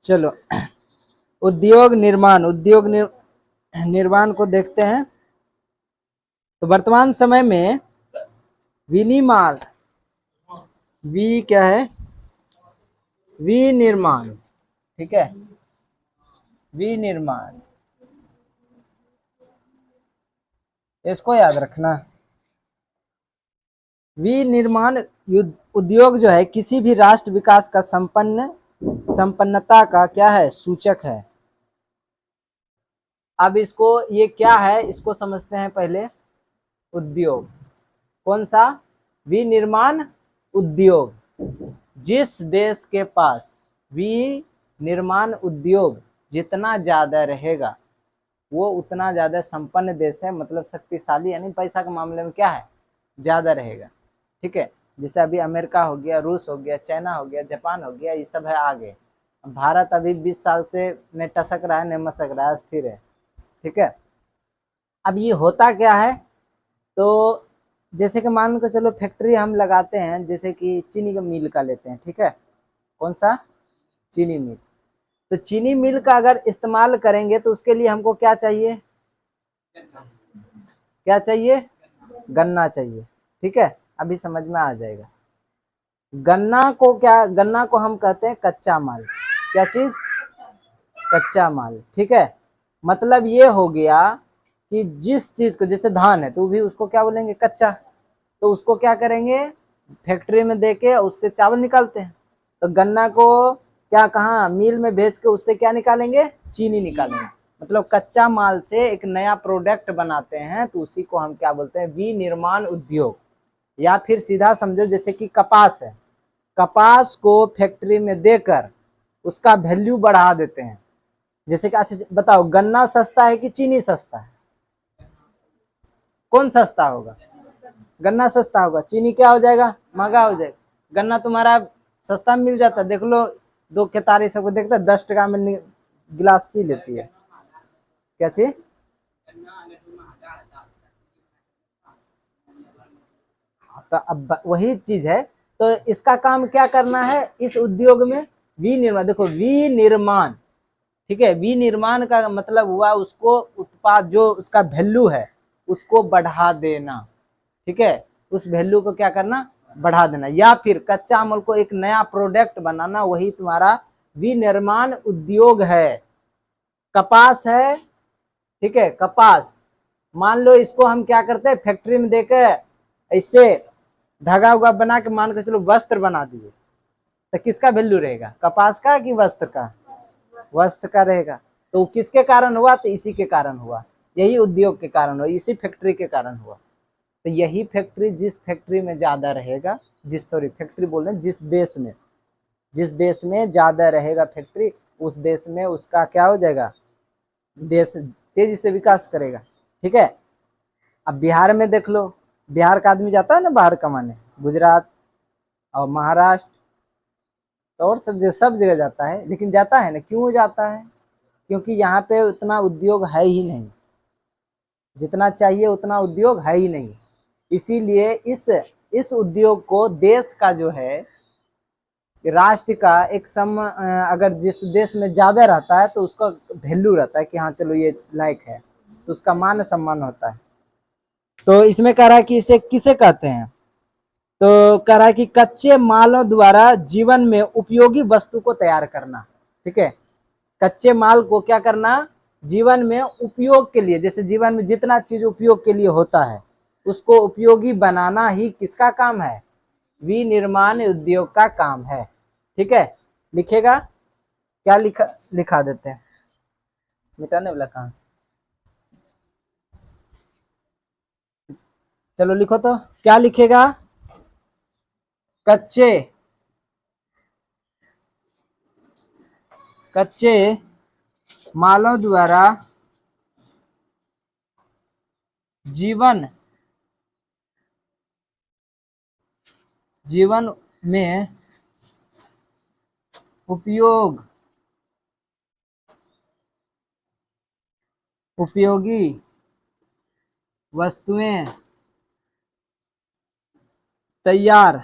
चलो उद्योग निर्माण, निर्माण को देखते हैं। तो वर्तमान समय में विनिर्माण, वी क्या है, विनिर्माण, ठीक है, विनिर्माण, इसको याद रखना। विनिर्माण उद्योग जो है किसी भी राष्ट्र विकास का संपन्नता का क्या है, सूचक है। अब इसको, ये क्या है इसको समझते हैं पहले। उद्योग कौन सा, विनिर्माण उद्योग। जिस देश के पास विनिर्माण उद्योग जितना ज्यादा रहेगा वो उतना ज्यादा संपन्न देश है, मतलब शक्तिशाली, यानी पैसा के मामले में क्या है, ज्यादा रहेगा। ठीक है, जैसे अभी अमेरिका हो गया, रूस हो गया, चाइना हो गया, जापान हो गया, ये सब है आगे। भारत अभी 20 साल से न टसक रहा है न मसक रहा है, स्थिर है। ठीक है, अब ये होता क्या है, तो जैसे कि मान के चलो फैक्ट्री हम लगाते हैं, जैसे कि चीनी का मिल का लेते हैं, ठीक है, कौन सा, चीनी मिल। तो चीनी मिल का अगर इस्तेमाल करेंगे तो उसके लिए हमको क्या चाहिए, क्या चाहिए, गन्ना चाहिए। ठीक है, अभी समझ में आ जाएगा। गन्ना को क्या, गन्ना को हम कहते हैं कच्चा माल। क्या चीज, कच्चा माल। ठीक है, मतलब ये हो गया कि जिस चीज को, जैसे धान है तो भी उसको क्या बोलेंगे, कच्चा। तो उसको क्या करेंगे, फैक्ट्री में देके उससे चावल निकालते हैं। तो गन्ना को क्या, कहाँ, मिल में भेज के उससे क्या निकालेंगे, चीनी निकालेंगे। मतलब कच्चा माल से एक नया प्रोडक्ट बनाते हैं, तो उसी को हम क्या बोलते हैं, विनिर्माण उद्योग। या फिर सीधा समझो जैसे कि कपास है, कपास को फैक्ट्री में देकर उसका वैल्यू बढ़ा देते हैं। जैसे कि अच्छा बताओ, गन्ना सस्ता है कि चीनी सस्ता है, कौन सस्ता होगा, गन्ना सस्ता होगा, चीनी क्या हो जाएगा, महंगा हो जाएगा। गन्ना तुम्हारा सस्ता में मिल जाता है, देख लो दो केतारी सबको देखता है 10 टका में गिलास पी लेती है। क्या चीज, तो अब वही चीज है। तो इसका काम क्या करना है इस उद्योग में, विनिर्माण। देखो विनिर्माण, ठीक है, विनिर्माण का मतलब हुआ उसको उत्पाद, जो उसका वैल्यू है उसको बढ़ा देना। ठीक है, उस वैल्यू को क्या करना, बढ़ा देना। या फिर कच्चा माल को एक नया प्रोडक्ट बनाना, वही तुम्हारा विनिर्माण उद्योग है। कपास है, ठीक है, कपास मान लो इसको हम क्या करते हैं, फैक्ट्री में देकर इससे धागा उगा बना के मान के चलो वस्त्र बना दिए, तो किसका वैल्यू रहेगा, कपास का कि वस्त्र का, वस्त्र का रहेगा। तो किसके कारण हुआ, तो इसी के कारण हुआ, यही उद्योग के कारण हुआ, इसी फैक्ट्री के कारण हुआ। तो यही फैक्ट्री, जिस फैक्ट्री में ज्यादा रहेगा, फैक्ट्री बोल रहे हैं, जिस देश में ज्यादा रहेगा फैक्ट्री, उस देश में उसका क्या हो जाएगा, देश तेजी से विकास करेगा। ठीक है, अब बिहार में देख लो, बिहार का आदमी जाता है ना बाहर कमाने, गुजरात और महाराष्ट्र, तो और सब जगह जाता है, लेकिन जाता है ना, क्यों जाता है, क्योंकि यहाँ पे उतना उद्योग है ही नहीं, जितना चाहिए उतना उद्योग है ही नहीं। इसीलिए इस उद्योग को देश का जो है, राष्ट्र का एक अगर जिस देश में ज्यादा रहता है तो उसका वैल्यू रहता है कि हाँ चलो ये लायक है, तो उसका मान सम्मान होता है। तो इसमें कह रहा है कि इसे किसे कहते हैं, तो कह रहा है कि कच्चे मालों द्वारा जीवन में उपयोगी वस्तु को तैयार करना। ठीक है, कच्चे माल को क्या करना, जीवन में उपयोग के लिए, जैसे जीवन में जितना चीज उपयोग के लिए होता है उसको उपयोगी बनाना ही किसका काम है, विनिर्माण उद्योग का काम है। ठीक है, लिखेगा, क्या लिखा देते हैं, मिटाने वाला कहाँ, चलो लिखो तो, क्या लिखेगा, कच्चे कच्चे मालों द्वारा जीवन में उपयोगी वस्तुएं तैयार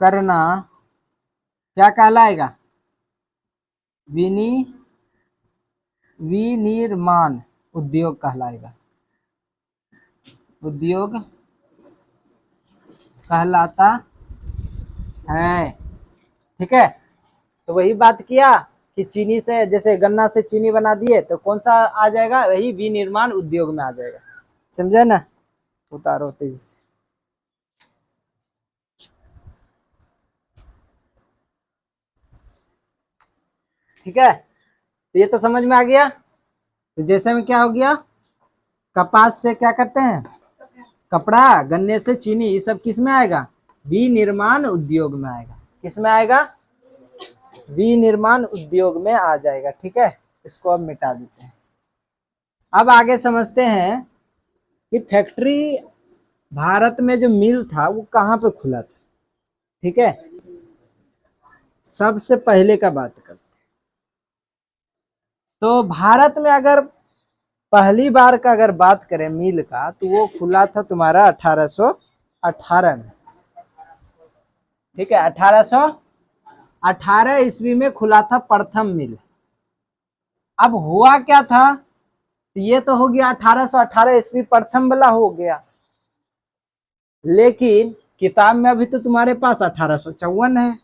करना क्या कहलाएगा? विनिर्माण उद्योग कहलाएगा, उद्योग कहलाता है। ठीक है, तो वही बात किया कि चीनी से, जैसे गन्ना से चीनी बना दिए तो कौन सा आ जाएगा? वही विनिर्माण उद्योग में आ जाएगा। समझे ना? उतारो तेजी से। ठीक है, तो ये तो समझ में आ गया। तो जैसे में क्या हो गया, कपास से क्या करते हैं? कपड़ा, गन्ने से चीनी, ये सब किस में आएगा? विनिर्माण उद्योग में आएगा। किस में आएगा? विनिर्माण उद्योग में आ जाएगा। ठीक है, इसको अब मिटा देते हैं। अब आगे समझते हैं कि फैक्ट्री, भारत में जो मिल था वो कहाँ पे खुला था। ठीक है, सबसे पहले का बात करते हैं। तो भारत में अगर पहली बार का अगर बात करें मिल का, तो वो खुला था तुम्हारा 1818 में। ठीक है, 1818 ईस्वी में खुला था प्रथम मिल। अब हुआ क्या था, ये तो हो गया 1818 ईस्वी प्रथम वाला हो गया, लेकिन किताब में अभी तो तुम्हारे पास 1854 है,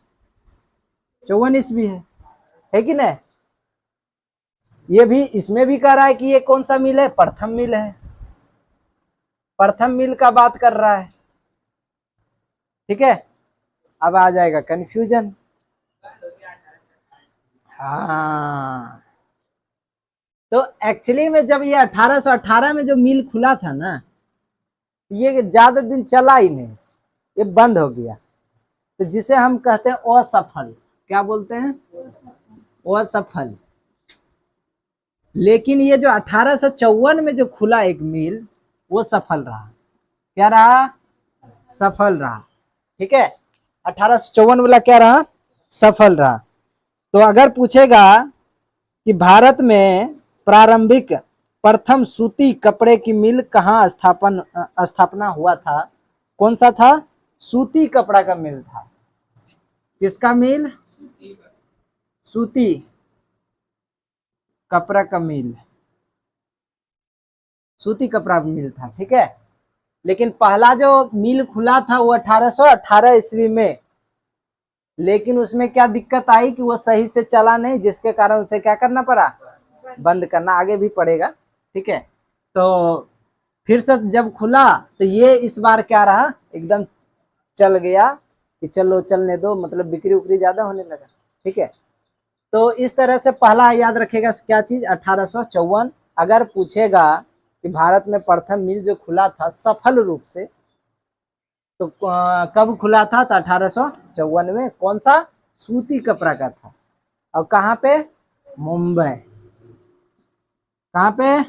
54 ईस्वी है कि नहीं? ये भी, इसमें भी कह रहा है कि ये कौन सा मिल है? प्रथम मिल है, प्रथम मिल का बात कर रहा है। ठीक है, अब आ जाएगा कंफ्यूजन। हाँ, तो एक्चुअली में जब ये 1818 में जो मिल खुला था ना, ये ज्यादा दिन चला ही नहीं, ये बंद हो गया। तो जिसे हम कहते हैं असफल, क्या बोलते हैं? असफल। लेकिन ये जो 1854 में जो खुला एक मिल, वो सफल रहा। क्या रहा? सफल रहा। ठीक है, 1854 वाला क्या रहा? सफल रहा। तो अगर पूछेगा कि भारत में प्रारंभिक प्रथम सूती कपड़े की मिल कहाँ स्थापना हुआ था, कौन सा था? सूती कपड़ा का मिल था। किसका मिल? सूती कपड़ा का मिल, सूती कपड़ा मिल था। ठीक है, लेकिन पहला जो मिल खुला था वो 1818 ईस्वी में, लेकिन उसमें क्या दिक्कत आई कि वो सही से चला नहीं, जिसके कारण उसे क्या करना पड़ा? बंद करना। आगे भी पड़ेगा। ठीक है, तो फिर से जब खुला तो ये इस बार क्या रहा? एकदम चल गया कि चलो चलने दो, मतलब बिक्री उक्री ज्यादा होने लगा। ठीक है, तो इस तरह से पहला याद रखेगा क्या चीज? 1854। अगर पूछेगा कि भारत में प्रथम मिल जो खुला था सफल रूप से, तो कब खुला था? तो 1854 में। कौन सा? सूती कपड़ा का था। और कहाँ पे? मुंबई। कहाँ पे?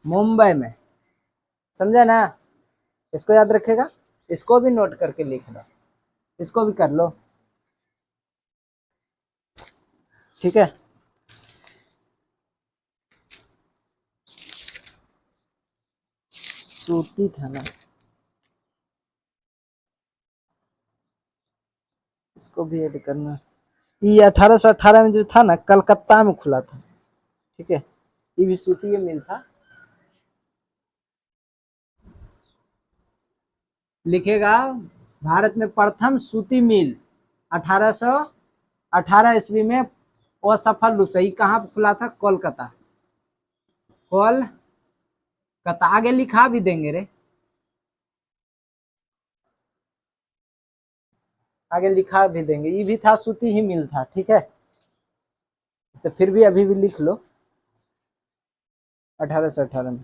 मुंबई में। समझा ना? इसको याद रखेगा, इसको भी नोट करके लिख लो, इसको भी कर लो। ठीक है, सूती था ना, इसको भी ऐड करना। ये 1818 में जो था ना, कलकत्ता में खुला था। ठीक है, ये भी सूती मिल था। लिखेगा भारत में प्रथम सूती मिल 1818 ईस्वी में असफल रूप से। कहाँ खुला था? कोलकाता। कोलकाता। आगे लिखा भी देंगे रे, आगे लिखा भी देंगे। ये भी था, सूती ही मिल था। ठीक है, तो फिर भी अभी भी लिख लो 1818 में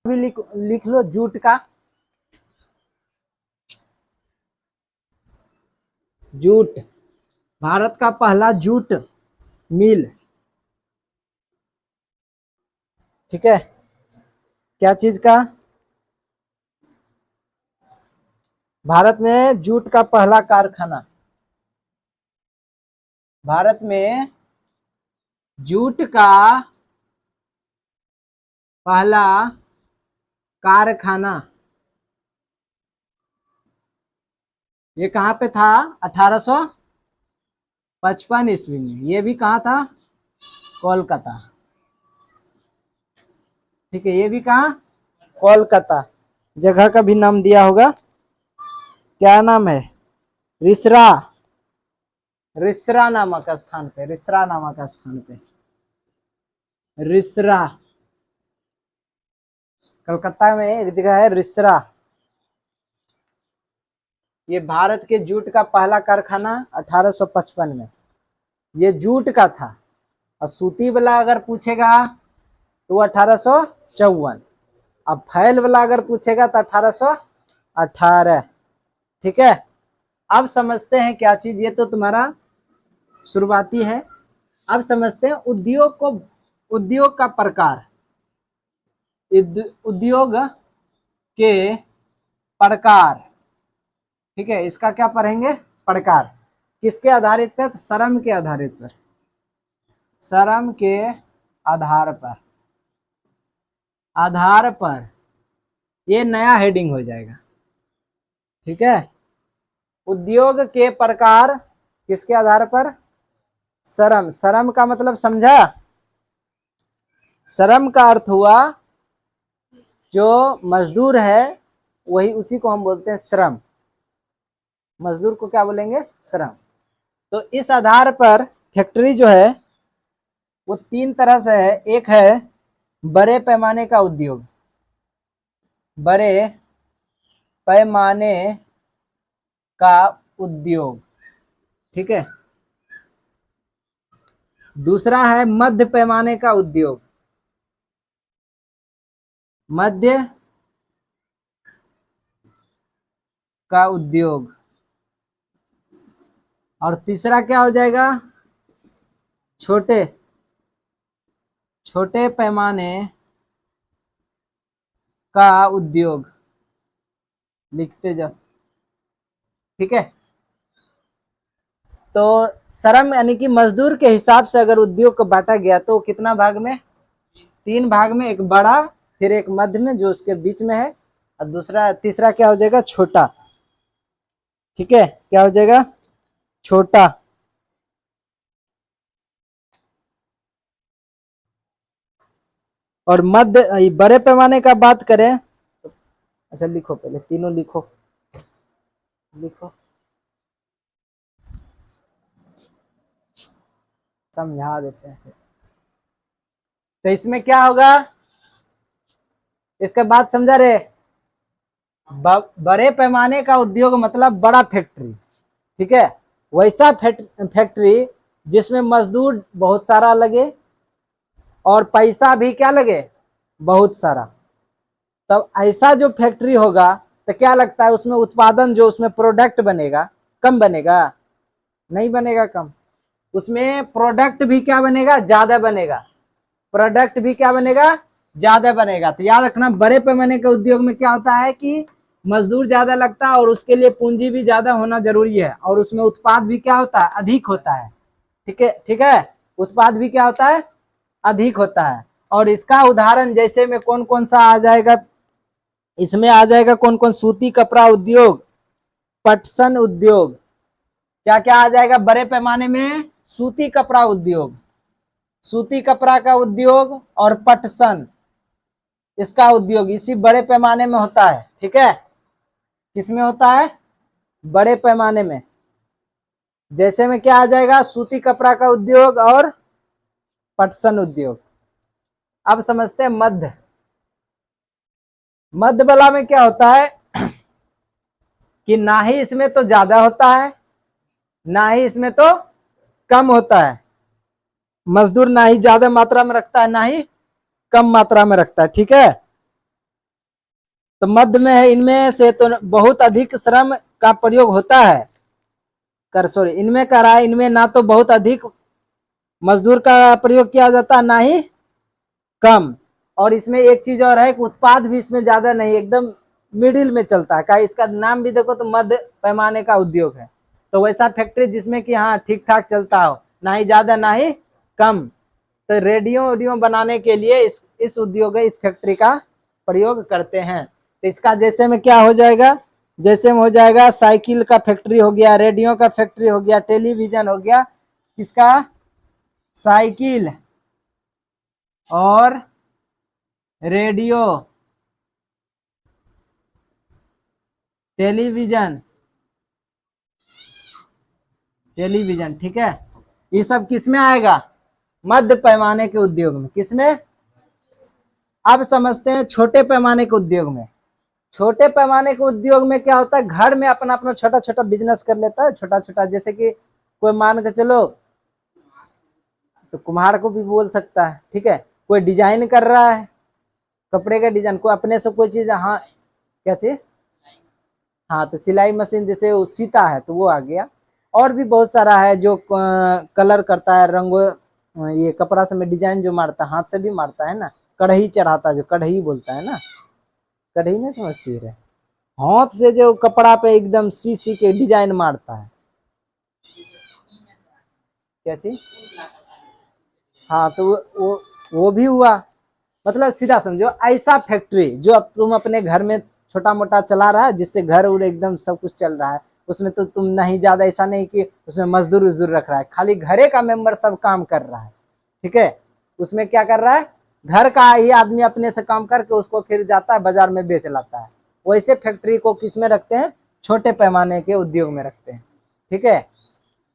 भी लिख लो जूट का। जूट, भारत का पहला जूट मिल। ठीक है, क्या चीज का? भारत में जूट का पहला कारखाना, भारत में जूट का पहला कारखाना ये कहाँ पे था? 1855 ईस्वी में। ये भी कहाँ था? कोलकाता। ठीक है, ये भी कहाँ? कोलकाता। जगह का भी नाम दिया होगा, क्या नाम है? रिसरा। रिसरा नामक स्थान पे, रिसरा नामक स्थान पे, रिसरा। कलकत्ता में एक जगह है रिसरा। ये भारत के जूट का पहला कारखाना 1855 में, ये जूट का था। और सूती वाला अगर पूछेगा तो 1854। अब फैल वाला अगर पूछेगा तो 1818। ठीक है, अब समझते हैं क्या चीज, ये तो तुम्हारा शुरुआती है। अब समझते हैं उद्योग को, उद्योग का प्रकार, उद्योग के प्रकार। ठीक है, इसका क्या पढ़ेंगे? प्रकार। किसके आधारित पर? श्रम के आधारित पर, श्रम के आधार पर, आधार पर। ये नया हेडिंग हो जाएगा। ठीक है, उद्योग के प्रकार किसके आधार पर? श्रम। श्रम का मतलब समझा? श्रम का अर्थ हुआ जो मजदूर है वही, उसी को हम बोलते हैं श्रम। मजदूर को क्या बोलेंगे? श्रम। तो इस आधार पर फैक्ट्री जो है वो तीन तरह से है। एक है बड़े पैमाने का उद्योग, बड़े पैमाने का उद्योग। ठीक है, दूसरा है मध्य पैमाने का उद्योग, मध्य का उद्योग। और तीसरा क्या हो जाएगा? छोटे, छोटे पैमाने का उद्योग। लिखते जाओ। ठीक है, तो श्रम यानी कि मजदूर के हिसाब से अगर उद्योग को बांटा गया तो कितना भाग में? तीन भाग में। एक बड़ा, फिर एक मध्य में जो उसके बीच में है, और दूसरा, तीसरा क्या हो जाएगा? छोटा। ठीक है, क्या हो जाएगा? छोटा। और मध्य, बड़े पैमाने का बात करें, अच्छा लिखो, पहले तीनों लिखो, लिखो, समझा देते हैं। तो इसमें क्या होगा? इसके बाद समझा रहे? बड़े पैमाने का उद्योग मतलब बड़ा फैक्ट्री। ठीक है, वैसा फैक्ट्री जिसमें मजदूर बहुत सारा लगे और पैसा भी क्या लगे? बहुत सारा। तब ऐसा जो फैक्ट्री होगा तो क्या लगता है उसमें उत्पादन, जो उसमें प्रोडक्ट बनेगा, कम बनेगा? नहीं बनेगा कम। उसमें प्रोडक्ट भी क्या बनेगा? ज्यादा बनेगा। प्रोडक्ट भी क्या बनेगा? ज्यादा बनेगा। तो याद रखना, बड़े पैमाने के उद्योग में क्या होता है कि मजदूर ज्यादा लगता है और उसके लिए पूंजी भी ज्यादा होना जरूरी है, और उसमें उत्पाद भी क्या होता है? अधिक होता है। ठीक है, ठीक है, उत्पाद भी क्या होता है? अधिक होता है। और इसका उदाहरण जैसे में कौन कौन सा आ जाएगा? इसमें आ जाएगा कौन कौन? सूती कपड़ा उद्योग, पटसन उद्योग। क्या क्या आ जाएगा बड़े पैमाने में? सूती कपड़ा उद्योग, सूती कपड़ा का उद्योग और पटसन, इसका उद्योग इसी बड़े पैमाने में होता है। ठीक है, किसमें होता है? बड़े पैमाने में। जैसे में क्या आ जाएगा? सूती कपड़ा का उद्योग और पटसन उद्योग। अब समझते हैं मध्य। मध्य वाला में क्या होता है कि ना ही इसमें तो ज्यादा होता है, ना ही इसमें तो कम होता है। मजदूर ना ही ज्यादा मात्रा में रखता है, ना ही कम मात्रा में रखता है। ठीक है, तो मध्य में है। इनमें से तो बहुत अधिक श्रम का प्रयोग होता है, इनमें कह रहा है, इनमें ना तो बहुत अधिक मजदूर का प्रयोग किया जाता है, ना ही कम। और इसमें एक चीज और है कि उत्पाद भी इसमें ज्यादा नहीं, एकदम मिडिल में चलता है। का इसका नाम भी देखो तो मध्य पैमाने का उद्योग है। तो वैसा फैक्ट्री जिसमें कि हाँ ठीक ठाक चलता हो, ना ही ज्यादा ना ही कम। तो रेडियो बनाने के लिए इस उद्योग, इस फैक्ट्री का प्रयोग करते हैं। तो इसका जैसे में क्या हो जाएगा? जैसे में हो जाएगा साइकिल का फैक्ट्री हो गया, रेडियो का फैक्ट्री हो गया, टेलीविजन हो गया, किसका, साइकिल और रेडियो, टेलीविजन, टेलीविजन, ठीक है। ये सब किस में आएगा, मध्य पैमाने के उद्योग में। किसमें, अब समझते हैं छोटे पैमाने के उद्योग में। छोटे पैमाने के उद्योग में क्या होता है, घर में अपना अपना छोटा छोटा बिजनेस कर लेता है, छोटा छोटा, जैसे कि कोई मान के चलो, तो कुम्हार को भी बोल सकता है, ठीक है। कोई डिजाइन कर रहा है, कपड़े का डिजाइन, कोई अपने से कोई चीज, हाँ क्या चीज, हाँ तो सिलाई मशीन, जैसे वो सीता है तो वो आ गया। और भी बहुत सारा है जो कलर करता है, रंगो, ये कपड़ा से में डिजाइन जो मारता है, हाथ से भी मारता है ना, कढ़ई चढ़ाता है, जो कढ़ई बोलता है ना, कढ़ई नहीं समझती है, हाथ से जो कपड़ा पे एकदम सी सी के डिजाइन मारता है, क्या चीज, हाँ तो वो भी हुआ। मतलब सीधा समझो, ऐसा फैक्ट्री जो अब तुम अपने घर में छोटा मोटा चला रहा है, जिससे घर उर एकदम सब कुछ चल रहा है, उसमें तो तुम नहीं ज्यादा, ऐसा नहीं कि उसमें मजदूर उजदूर रख रहा है, खाली घरे का मेंबर सब काम कर रहा है, ठीक है। उसमें क्या कर रहा है, घर का ही आदमी अपने से काम करके उसको फिर जाता है बाजार में बेच लाता है। वैसे फैक्ट्री को किस में रखते हैं, छोटे पैमाने के उद्योग में रखते हैं, ठीक है,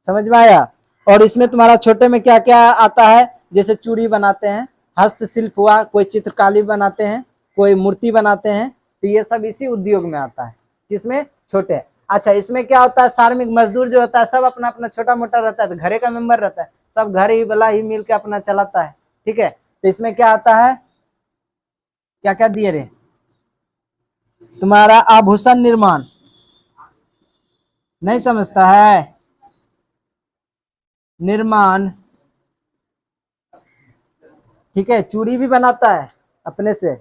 समझ में आया। और इसमें तुम्हारा छोटे में क्या क्या आता है, जैसे चूड़ी बनाते हैं, हस्तशिल्प हुआ, कोई चित्रकारी बनाते हैं, कोई मूर्ति बनाते हैं, तो ये सब इसी उद्योग में आता है, जिसमें छोटे। अच्छा, इसमें क्या होता है, श्रमिक मजदूर जो होता है सब अपना अपना छोटा मोटा रहता है, तो घरे का मेंबर रहता है, सब घर ही वाला ही मिल के अपना चलाता है, ठीक है। तो इसमें क्या आता है, क्या क्या दिए रे, तुम्हारा आभूषण निर्माण, नहीं समझता है, निर्माण, ठीक है। चूड़ी भी बनाता है अपने से,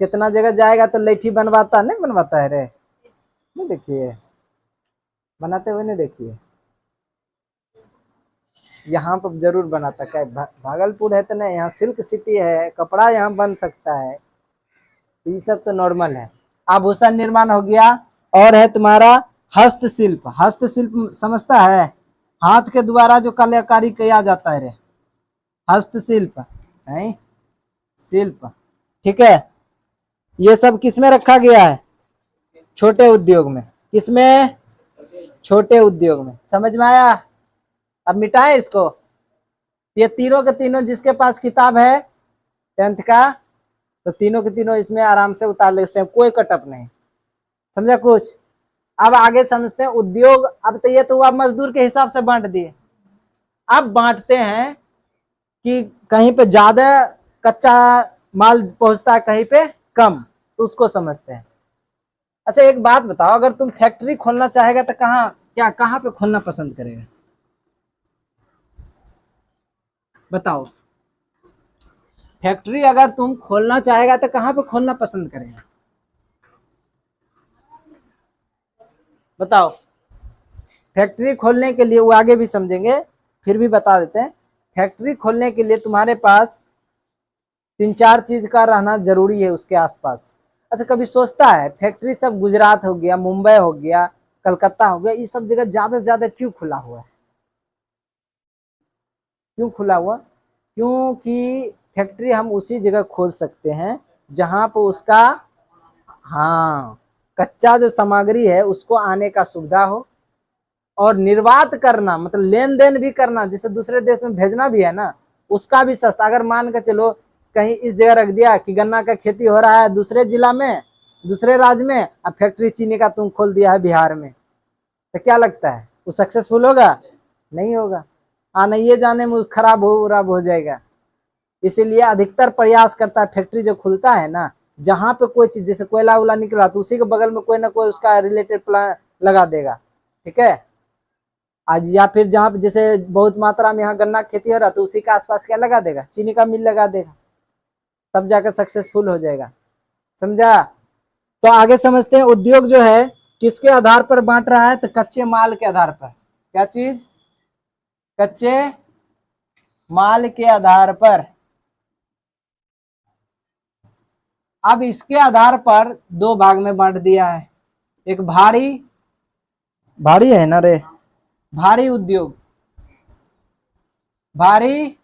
कितना जगह जाएगा तो लैठी बनवाता, नहीं बनवाता है रे, नहीं देखिए, बनाते हुए नहीं देखिए, यहाँ पर जरूर बनाता, क्या भागलपुर है तो नहीं, यहाँ सिल्क सिटी है, कपड़ा यहाँ बन सकता है, ये सब तो नॉर्मल है। आभूषण निर्माण हो गया, और है तुम्हारा हस्तशिल्प। हस्तशिल्प समझता है, हाथ के द्वारा जो कलाकारी किया जाता है रे, हस्तशिल्प, नहीं शिल्प, ठीक है। ये सब किसमें रखा गया है, छोटे उद्योग में। किसमें, छोटे उद्योग में, समझ में आया। अब मिटाए इसको, ये तीनों के तीनों जिसके पास किताब है 10th का, तो तीनों के तीनों इसमें आराम से उतार ले सकते हैं, कोई कटअप नहीं, समझा कुछ। अब आगे समझते हैं उद्योग। अब तो ये तो आप मजदूर के हिसाब से बांट दिए, अब बांटते हैं कि कहीं पे ज्यादा कच्चा माल पहुंचता है, कहीं पे कम, तो उसको समझते हैं। अच्छा एक बात बताओ, अगर तुम फैक्ट्री खोलना चाहेगा तो कहाँ पे खोलना पसंद करेगा, बताओ। फैक्ट्री अगर तुम खोलना चाहेगा तो कहाँ पे खोलना पसंद करेगा, बताओ। फैक्ट्री खोलने के लिए, वो आगे भी समझेंगे, फिर भी बता देते हैं। फैक्ट्री खोलने के लिए तुम्हारे पास 3-4 चीज का रहना जरूरी है उसके आसपास। अच्छा कभी सोचता है फैक्ट्री सब गुजरात हो गया, मुंबई हो गया, कलकत्ता हो गया, ये सब जगह ज्यादा से ज्यादा क्यों खुला हुआ है, क्यों खुला हुआ, क्योंकि फैक्ट्री हम उसी जगह खोल सकते हैं जहां पर उसका, हाँ, कच्चा जो सामग्री है उसको आने का सुविधा हो, और निर्वात करना मतलब लेन देन भी करना, जिसे दूसरे देश में भेजना भी है ना, उसका भी सस्ता। अगर मान के चलो कहीं इस जगह रख दिया कि गन्ना का खेती हो रहा है दूसरे जिला में, दूसरे राज्य में, अब फैक्ट्री चीनी का तुम खोल दिया है बिहार में, तो क्या लगता है वो सक्सेसफुल होगा, नहीं होगा। आना ये जाने में खराब हो जाएगा। इसीलिए अधिकतर प्रयास करता है फैक्ट्री जो खुलता है ना, जहाँ पे कोई चीज जैसे कोयला उला निकला तो उसी के बगल में कोई ना कोई उसका रिलेटेड प्लान लगा देगा, ठीक है। आज या फिर जहाँ पे जैसे बहुत मात्रा में यहाँ गन्ना खेती हो रहा तो उसी के आसपास क्या लगा देगा, चीनी का मिल लगा देगा, तब जाकर सक्सेसफुल हो जाएगा, समझा। तो आगे समझते हैं उद्योग जो है किसके आधार पर बांट रहा है, तो कच्चे माल के आधार पर। क्या चीज, कच्चे माल के आधार पर। अब इसके आधार पर 2 भाग में बांट दिया है, एक भारी, भारी है ना रे, भारी उद्योग, भारी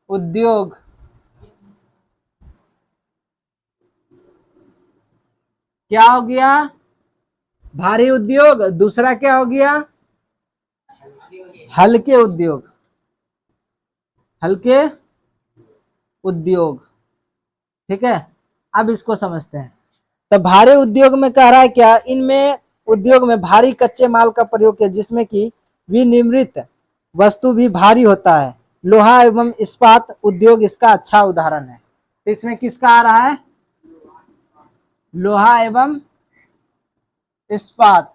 उद्योग, क्या हो गया, भारी उद्योग। दूसरा क्या हो गया, हल्के उद्योग, हल्के उद्योग। ठीक है, अब इसको समझते हैं। तो भारी उद्योग में कह रहा है क्या, इनमें उद्योग में भारी कच्चे माल का प्रयोग किया जिसमें कि विनिर्मित वस्तु भी भारी होता है। लोहा एवं इस्पात उद्योग इसका अच्छा उदाहरण है। तो इसमें किसका आ रहा है, लोहा एवं इस्पात।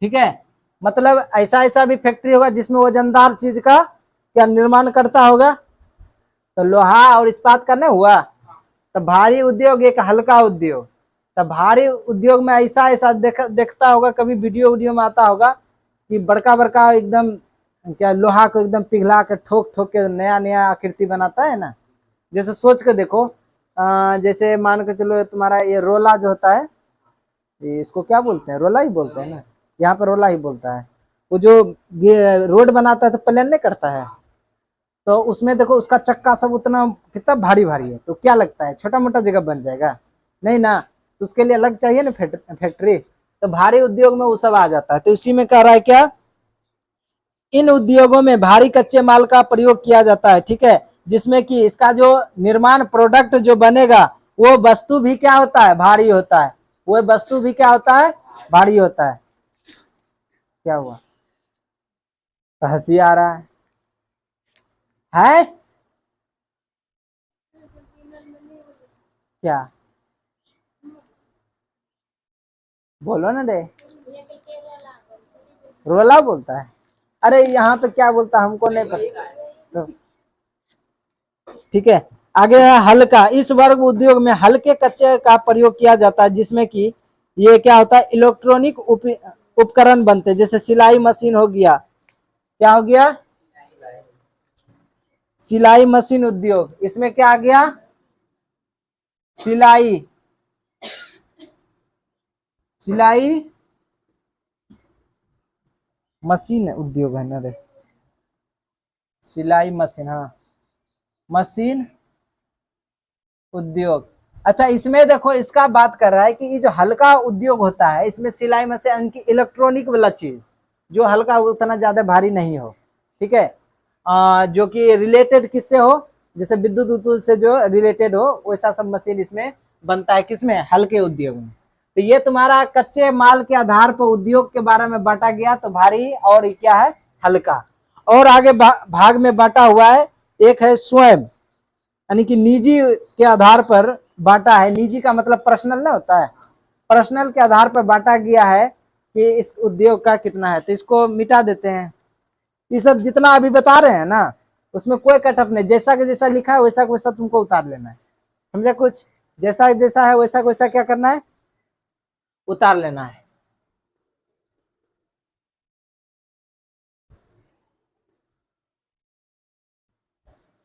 ठीक है, मतलब ऐसा ऐसा भी फैक्ट्री होगा जिसमें वजनदार चीज का क्या निर्माण करता होगा, तो लोहा और इस्पात का नहीं हुआ। तो भारी उद्योग एक हल्का उद्योग। तो भारी उद्योग में ऐसा ऐसा देखता होगा, कभी वीडियो वीडियो में आता होगा कि बड़का बड़का एकदम क्या लोहा को एकदम पिघला के ठोक ठोक के नया नया आकृति बनाता है ना। जैसे सोच के देखो, जैसे मान के चलो तुम्हारा ये रोला जो होता है, इसको क्या बोलते हैं, रोला ही बोलते हैं ना, यहाँ पर रोला ही बोलता है। वो जो रोड बनाता है तो प्लेन नहीं करता है, तो उसमें देखो उसका चक्का सब उतना कितना भारी भारी है, तो क्या लगता है छोटा मोटा जगह बन जाएगा, नहीं ना। तो उसके लिए अलग चाहिए ना फैक्ट्री। तो भारी उद्योग में वो सब आ जाता है। तो इसी में कह रहा है क्या, इन उद्योगों में भारी कच्चे माल का प्रयोग किया जाता है। ठीक है, जिसमें कि इसका जो निर्माण प्रोडक्ट जो बनेगा वो वस्तु भी क्या होता है, भारी होता है। वो वस्तु भी क्या होता है, भारी होता है। क्या हुआ, तो हंसी आ रहा है क्या, बोलो ना रे, रोला बोलता है। अरे यहाँ तो क्या बोलता है हमको नहीं पता। तो ठीक है, आगे है हल्का। इस वर्ग उद्योग में हल्के कच्चे का प्रयोग किया जाता है जिसमें कि ये क्या होता है, इलेक्ट्रॉनिक उपकरण बनते हैं, जैसे सिलाई मशीन हो गया। क्या हो गया, सिलाई मशीन उद्योग। इसमें क्या आ गया, सिलाई, सिलाई मशीन उद्योग है ना रे, सिलाई मशीन, हाँ मशीन उद्योग। अच्छा, इसमें देखो इसका बात कर रहा है कि ये जो हल्का उद्योग होता है इसमें सिलाई मशीन की इलेक्ट्रॉनिक वाला चीज जो हल्का उतना ज्यादा भारी नहीं हो। ठीक है, जो कि रिलेटेड किससे हो, जैसे विद्युत उद्योग से जो रिलेटेड हो वैसा सब मशीन इसमें बनता है, किसमें, हल्के उद्योग में। तो ये तुम्हारा कच्चे माल के आधार पर उद्योग के बारे में बांटा गया, तो भारी और क्या है, हल्का। और आगे भाग में बांटा हुआ है, एक है स्वयं, यानी कि निजी के आधार पर बांटा है। निजी का मतलब पर्सनल ना होता है, पर्सनल के आधार पर बांटा गया है कि इस उद्योग का कितना है। तो इसको मिटा देते हैं। ये सब जितना अभी बता रहे हैं ना उसमें कोई कटअप नहीं, जैसा का जैसा लिखा है वैसा वैसा तुमको उतार लेना है, समझा। कुछ जैसा जैसा है वैसा वैसा क्या करना है, उतार लेना है।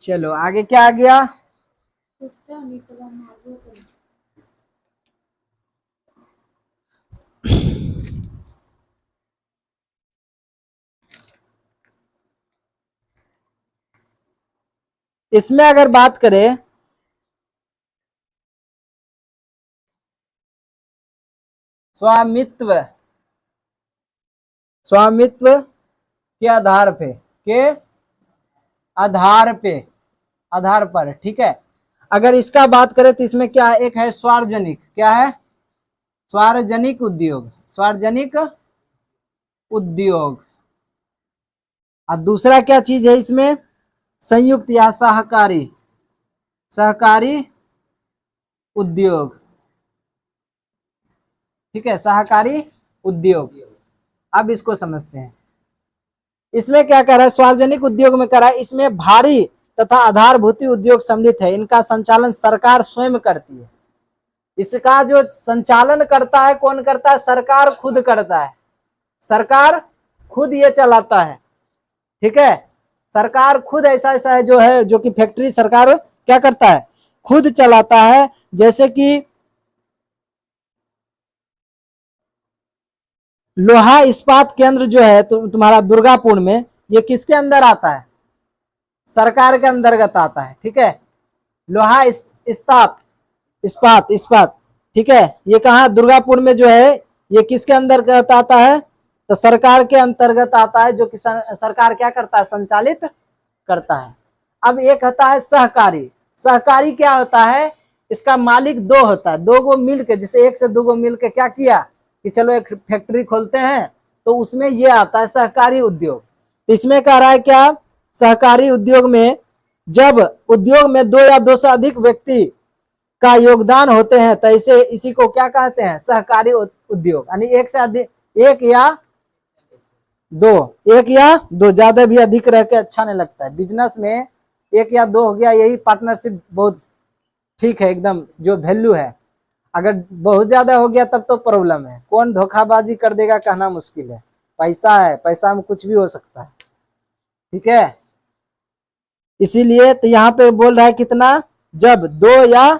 चलो आगे क्या आ गया, इसमें अगर बात करें स्वामित्व, स्वामित्व के आधार पे, के आधार पे, आधार पर। ठीक है, अगर इसका बात करें तो इसमें क्या एक है, सार्वजनिक, क्या है, सार्वजनिक उद्योग, सार्वजनिक उद्योग। और दूसरा क्या चीज है इसमें, संयुक्त या सहकारी, सहकारी उद्योग। ठीक है, सहकारी उद्योग। अब इसको समझते हैं। इसमें क्या कह रहा है, सार्वजनिक उद्योग में कह रहा है इसमें भारी तथा आधारभूत उद्योग सम्मिलित है, इनका संचालन सरकार स्वयं करती है। इसका जो संचालन करता है कौन करता है, सरकार खुद करता है, सरकार खुद ये चलाता है। ठीक है, सरकार खुद ऐसा ऐसा है जो है, जो कि फैक्ट्री सरकार क्या करता है, खुद चलाता है। जैसे कि लोहा इस्पात केंद्र जो है तुम्हारा दुर्गापुर में, ये किसके अंदर आता है? सरकार के अंतर्गत आता है। ठीक है, लोहा इस्पात इस्पात, ठीक है, ये कहाँ दुर्गापुर में जो है, ये किसके अंतर्गत आता है? तो सरकार के अंतर्गत आता है, जो कि सरकार क्या करता है? संचालित करता है। अब एक होता है सहकारी। सहकारी क्या होता है? इसका मालिक दो होता है, दो गो मिलके, जैसे एक से दो गो मिलके क्या किया कि चलो एक फैक्ट्री खोलते हैं, तो उसमें ये आता है सहकारी उद्योग। इसमें कह रहा है क्या? सहकारी उद्योग में जब उद्योग में दो या दो से अधिक व्यक्ति का योगदान होते हैं, तो इसे इसी को क्या कहते हैं? सहकारी उद्योग। यानी एक से अधिक, एक या दो, ज्यादा भी अधिक रह के अच्छा नहीं लगता है। बिजनेस में एक या दो हो गया, यही पार्टनरशिप बहुत ठीक है, एकदम जो वैल्यू है। अगर बहुत ज्यादा हो गया तब तो प्रॉब्लम है, कौन धोखाबाजी कर देगा कहना मुश्किल है। पैसा है, पैसा में कुछ भी हो सकता है। ठीक है, इसीलिए तो यहाँ पे बोल रहा है कितना? जब दो या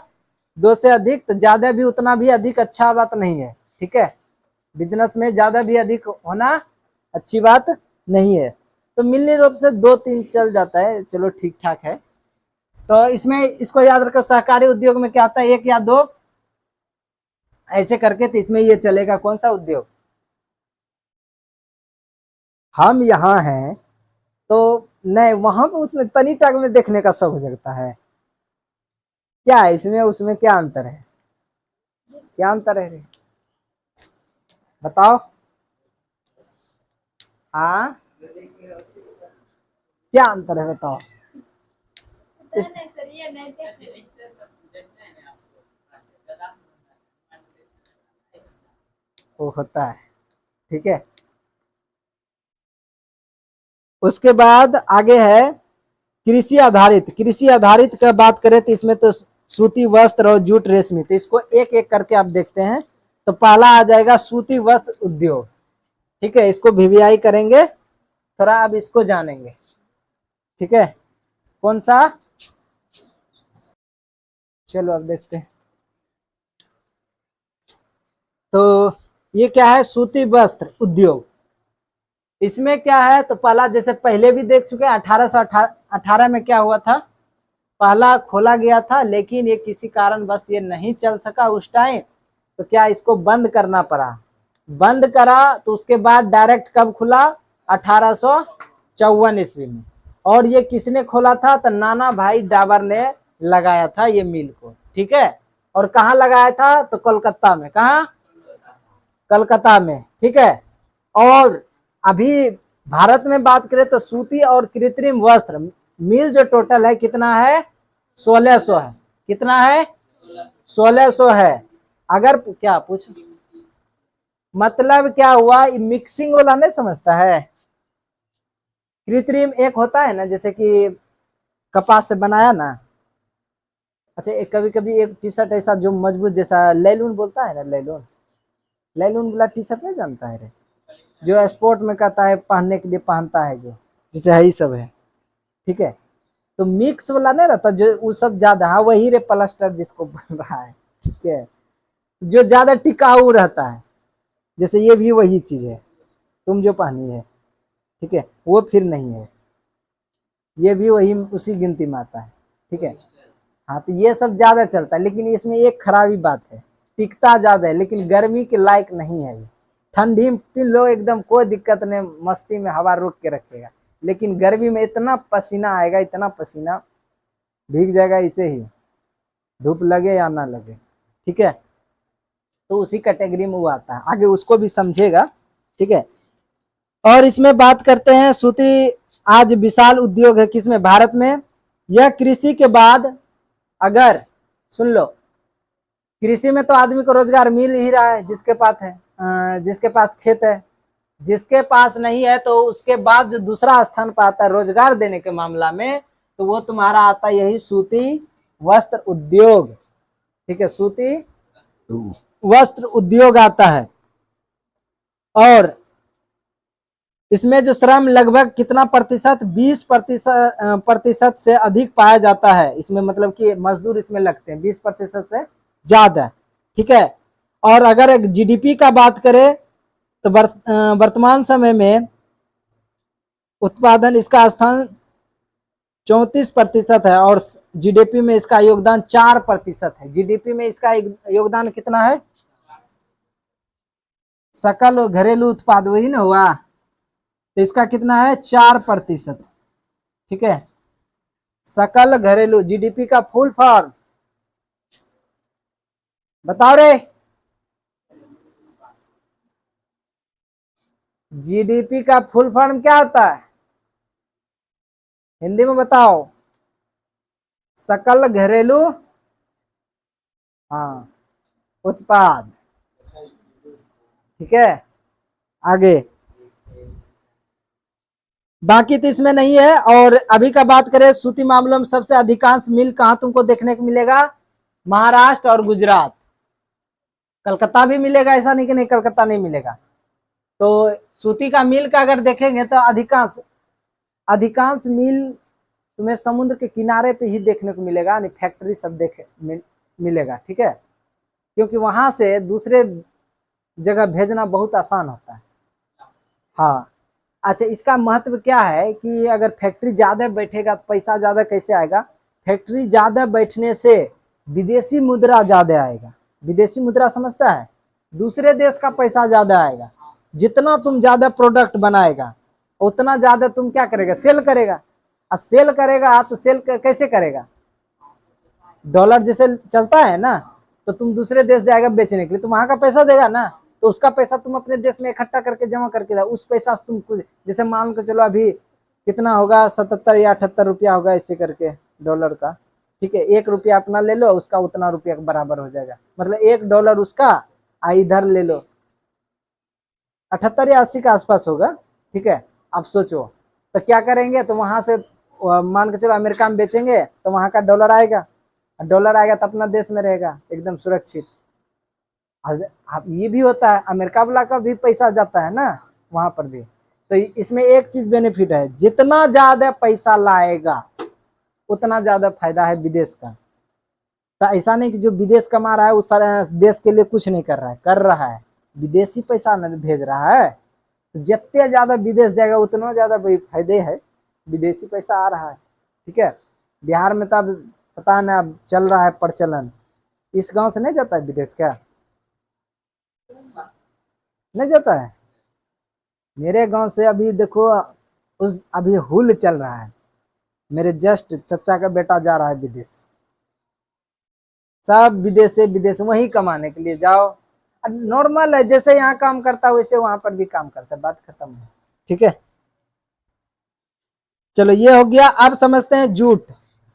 दो से अधिक, तो ज्यादा भी उतना भी अधिक अच्छा बात नहीं है। ठीक है, बिजनेस में ज्यादा भी अधिक होना अच्छी बात नहीं है। तो मिलनी रूप से दो तीन चल जाता है, चलो ठीक ठाक है। तो इसमें इसको याद रखो, सहकारी उद्योग में क्या आता है? एक या दो ऐसे करके, तो इसमें ये चलेगा कौन सा उद्योग? हम यहाँ हैं तो नहीं, वहां पे उसमें तनी टाक में देखने का सब हो सकता है। क्या है इसमें उसमें क्या अंतर है? क्या अंतर है रे? बताओ। हाँ, क्या अंतर है बताओ? वो होता है। ठीक है, उसके बाद आगे है कृषि आधारित। कृषि आधारित का बात करें तो इसमें तो सूती वस्त्र और जूट रेशमी, तो इसको एक एक करके आप देखते हैं। तो पहला आ जाएगा सूती वस्त्र उद्योग। ठीक है, इसको वीवीआई करेंगे, थोड़ा अब इसको जानेंगे। ठीक है, कौन सा? चलो अब देखते हैं। तो ये क्या है? सूती वस्त्र उद्योग। इसमें क्या है? तो पहला, जैसे पहले भी देख चुके हैं, 1818 में क्या हुआ था? पहला खोला गया था, लेकिन ये किसी कारण बस ये नहीं चल सका उस टाइम, तो क्या इसको बंद करना पड़ा। बंद करा तो उसके बाद डायरेक्ट कब खुला? 1854 ईस्वी में। और ये किसने खोला था? तो नाना भाई डाबर ने लगाया था ये मिल को। ठीक है, और कहाँ लगाया था? तो कोलकाता में। कहाँ? कलकत्ता में। ठीक है, और अभी भारत में बात करें तो सूती और कृत्रिम वस्त्र मिल जो टोटल है कितना है? 1600 है। कितना है? 1600 है। अगर क्या पूछ, मतलब क्या हुआ? मिक्सिंग वाला नहीं समझता है। कृत्रिम एक होता है ना, जैसे कि कपास से बनाया ना। अच्छा, एक कभी कभी एक टी शर्ट ऐसा जो मजबूत, जैसा लैलून बोलता है ना, लैलून, लैलून वाला टी शर्ट नहीं जानता है रे? जो स्पोर्ट में कहता है पहनने के लिए पहनता है, जो जैसे है, सब है। ठीक है, तो मिक्स वाला नहीं रहता जो, वो सब ज्यादा, हाँ वही रे प्लास्टर जिसको बन रहा है। ठीक है, जो ज्यादा टिकाऊ रहता है, जैसे ये भी वही चीज है तुम जो पहनी है। ठीक है, वो फिर नहीं है, ये भी वही उसी गिनती में आता है। ठीक है, हाँ तो ये सब ज्यादा चलता है, लेकिन इसमें एक खराबी बात है, टिकता ज्यादा है, लेकिन गर्मी के लायक नहीं है ये। ठंडी में पी लो एकदम कोई दिक्कत नहीं, मस्ती में हवा रोक के रखेगा, लेकिन गर्मी में इतना पसीना आएगा, इतना पसीना भीग जाएगा इसे ही, धूप लगे या ना लगे। ठीक है, तो उसी कैटेगरी में वो आता है, आगे उसको भी समझेगा। ठीक है, और इसमें बात करते हैं सूती आज विशाल उद्योग है किसमें? भारत में। यह कृषि के बाद, अगर सुन लो, कृषि में तो आदमी को रोजगार मिल ही रहा है जिसके पास है, जिसके पास खेत है। जिसके पास नहीं है तो उसके बाद जो दूसरा स्थान पर आता है रोजगार देने के मामला में, तो वो तुम्हारा आता है यही सूती वस्त्र उद्योग। ठीक है, सूती वस्त्र उद्योग आता है। और इसमें जो श्रम लगभग कितना प्रतिशत? 20% से अधिक पाया जाता है इसमें, मतलब कि मजदूर इसमें लगते हैं 20% से ज्यादा। ठीक है, और अगर एक जीडीपी का बात करें तो वर्तमान समय में उत्पादन इसका स्थान 34% है और जीडीपी में इसका योगदान 4% है। जीडीपी में इसका योगदान कितना है? सकल घरेलू उत्पाद, वही ना हुआ, तो इसका कितना है? 4%। ठीक है, सकल घरेलू, जीडीपी का फुल फॉर्म बताओ रे। जीडीपी का फुल फॉर्म क्या होता है? हिंदी में बताओ। सकल घरेलू, हाँ, उत्पाद। ठीक है, आगे बाकी तो इसमें नहीं है। और अभी का बात करें सूती मामलों में सबसे अधिकांश मिल कहां तुमको देखने को मिलेगा? महाराष्ट्र और गुजरात। कलकत्ता भी मिलेगा, ऐसा नहीं कि नहीं कलकत्ता नहीं मिलेगा। तो सूती का मिल का अगर देखेंगे तो अधिकांश मिल तुम्हें समुद्र के किनारे पे ही देखने को मिलेगा, यानी फैक्ट्री सब मिलेगा। ठीक है, क्योंकि वहां से दूसरे जगह भेजना बहुत आसान होता है। हाँ, अच्छा, इसका महत्व क्या है कि अगर फैक्ट्री ज्यादा बैठेगा तो पैसा ज्यादा कैसे आएगा? फैक्ट्री ज्यादा बैठने से विदेशी मुद्रा ज्यादा आएगा। विदेशी मुद्रा समझता है? दूसरे देश का पैसा ज्यादा आएगा। जितना तुम ज्यादा प्रोडक्ट बनाएगा उतना ज्यादा तुम क्या करेगा? सेल करेगा। और सेल करेगा तो सेल कैसे करेगा? डॉलर जैसे चलता है ना, तो तुम दूसरे देश जाएगा बेचने के लिए, तुम वहां का पैसा देगा ना, तो उसका पैसा तुम अपने देश में इकट्ठा करके जमा करके दो। उस पैसा से तुम कुछ, जैसे मान के चलो अभी कितना होगा, 77 या 78 रुपया होगा ऐसे करके डॉलर का। ठीक है, 1 रुपया अपना ले लो, उसका उतना रुपया के बराबर हो जाएगा, मतलब $1 उसका, इधर ले लो 78 या 80 के आसपास होगा। ठीक है, अब सोचो तो क्या करेंगे? तो वहां से मान के चलो अमेरिका में बेचेंगे तो वहां का डॉलर आएगा, डॉलर आएगा तो अपना देश में रहेगा एकदम सुरक्षित। अब ये भी होता है, अमेरिका वाला का भी पैसा जाता है ना वहां पर भी। तो इसमें एक चीज बेनिफिट है, जितना ज्यादा पैसा लाएगा उतना ज्यादा फायदा है विदेश का। तो ऐसा नहीं कि जो विदेश कमा रहा है उस सारे देश के लिए कुछ नहीं कर रहा है, कर रहा है, विदेशी पैसा न भेज रहा है। तो जितने ज्यादा विदेश जाएगा उतना ज्यादा फायदे है, विदेशी पैसा आ रहा है। ठीक है, बिहार में तो अब पता नहीं अब चल रहा है प्रचलन, इस गांव से नहीं जाता है विदेश, क्या नहीं जाता है? मेरे गांव से अभी देखो अभी हुल चल रहा है, मेरे जस्ट चचा का बेटा जा रहा है विदेश। सब विदेश से विदेश वही कमाने के लिए जाओ। नॉर्मल है, जैसे यहाँ काम करता है वैसे वहां पर भी काम करता है, बात खत्म है। ठीक है, चलो ये हो गया। अब समझते हैं जूट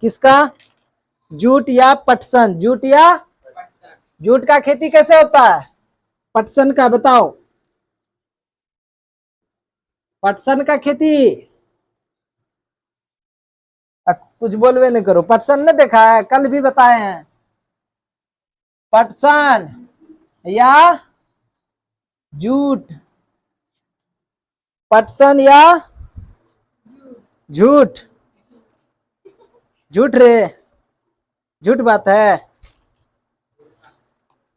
किसका? जूट या पटसन? जूट का खेती कैसे होता है? पटसन का बताओ। पटसन का खेती कुछ बोलवे नहीं करो। पटसन ने देखा है, कल भी बताए हैं। पटसन या जूट? पटसन या झूठ? झूठ रे, झूठ बात है,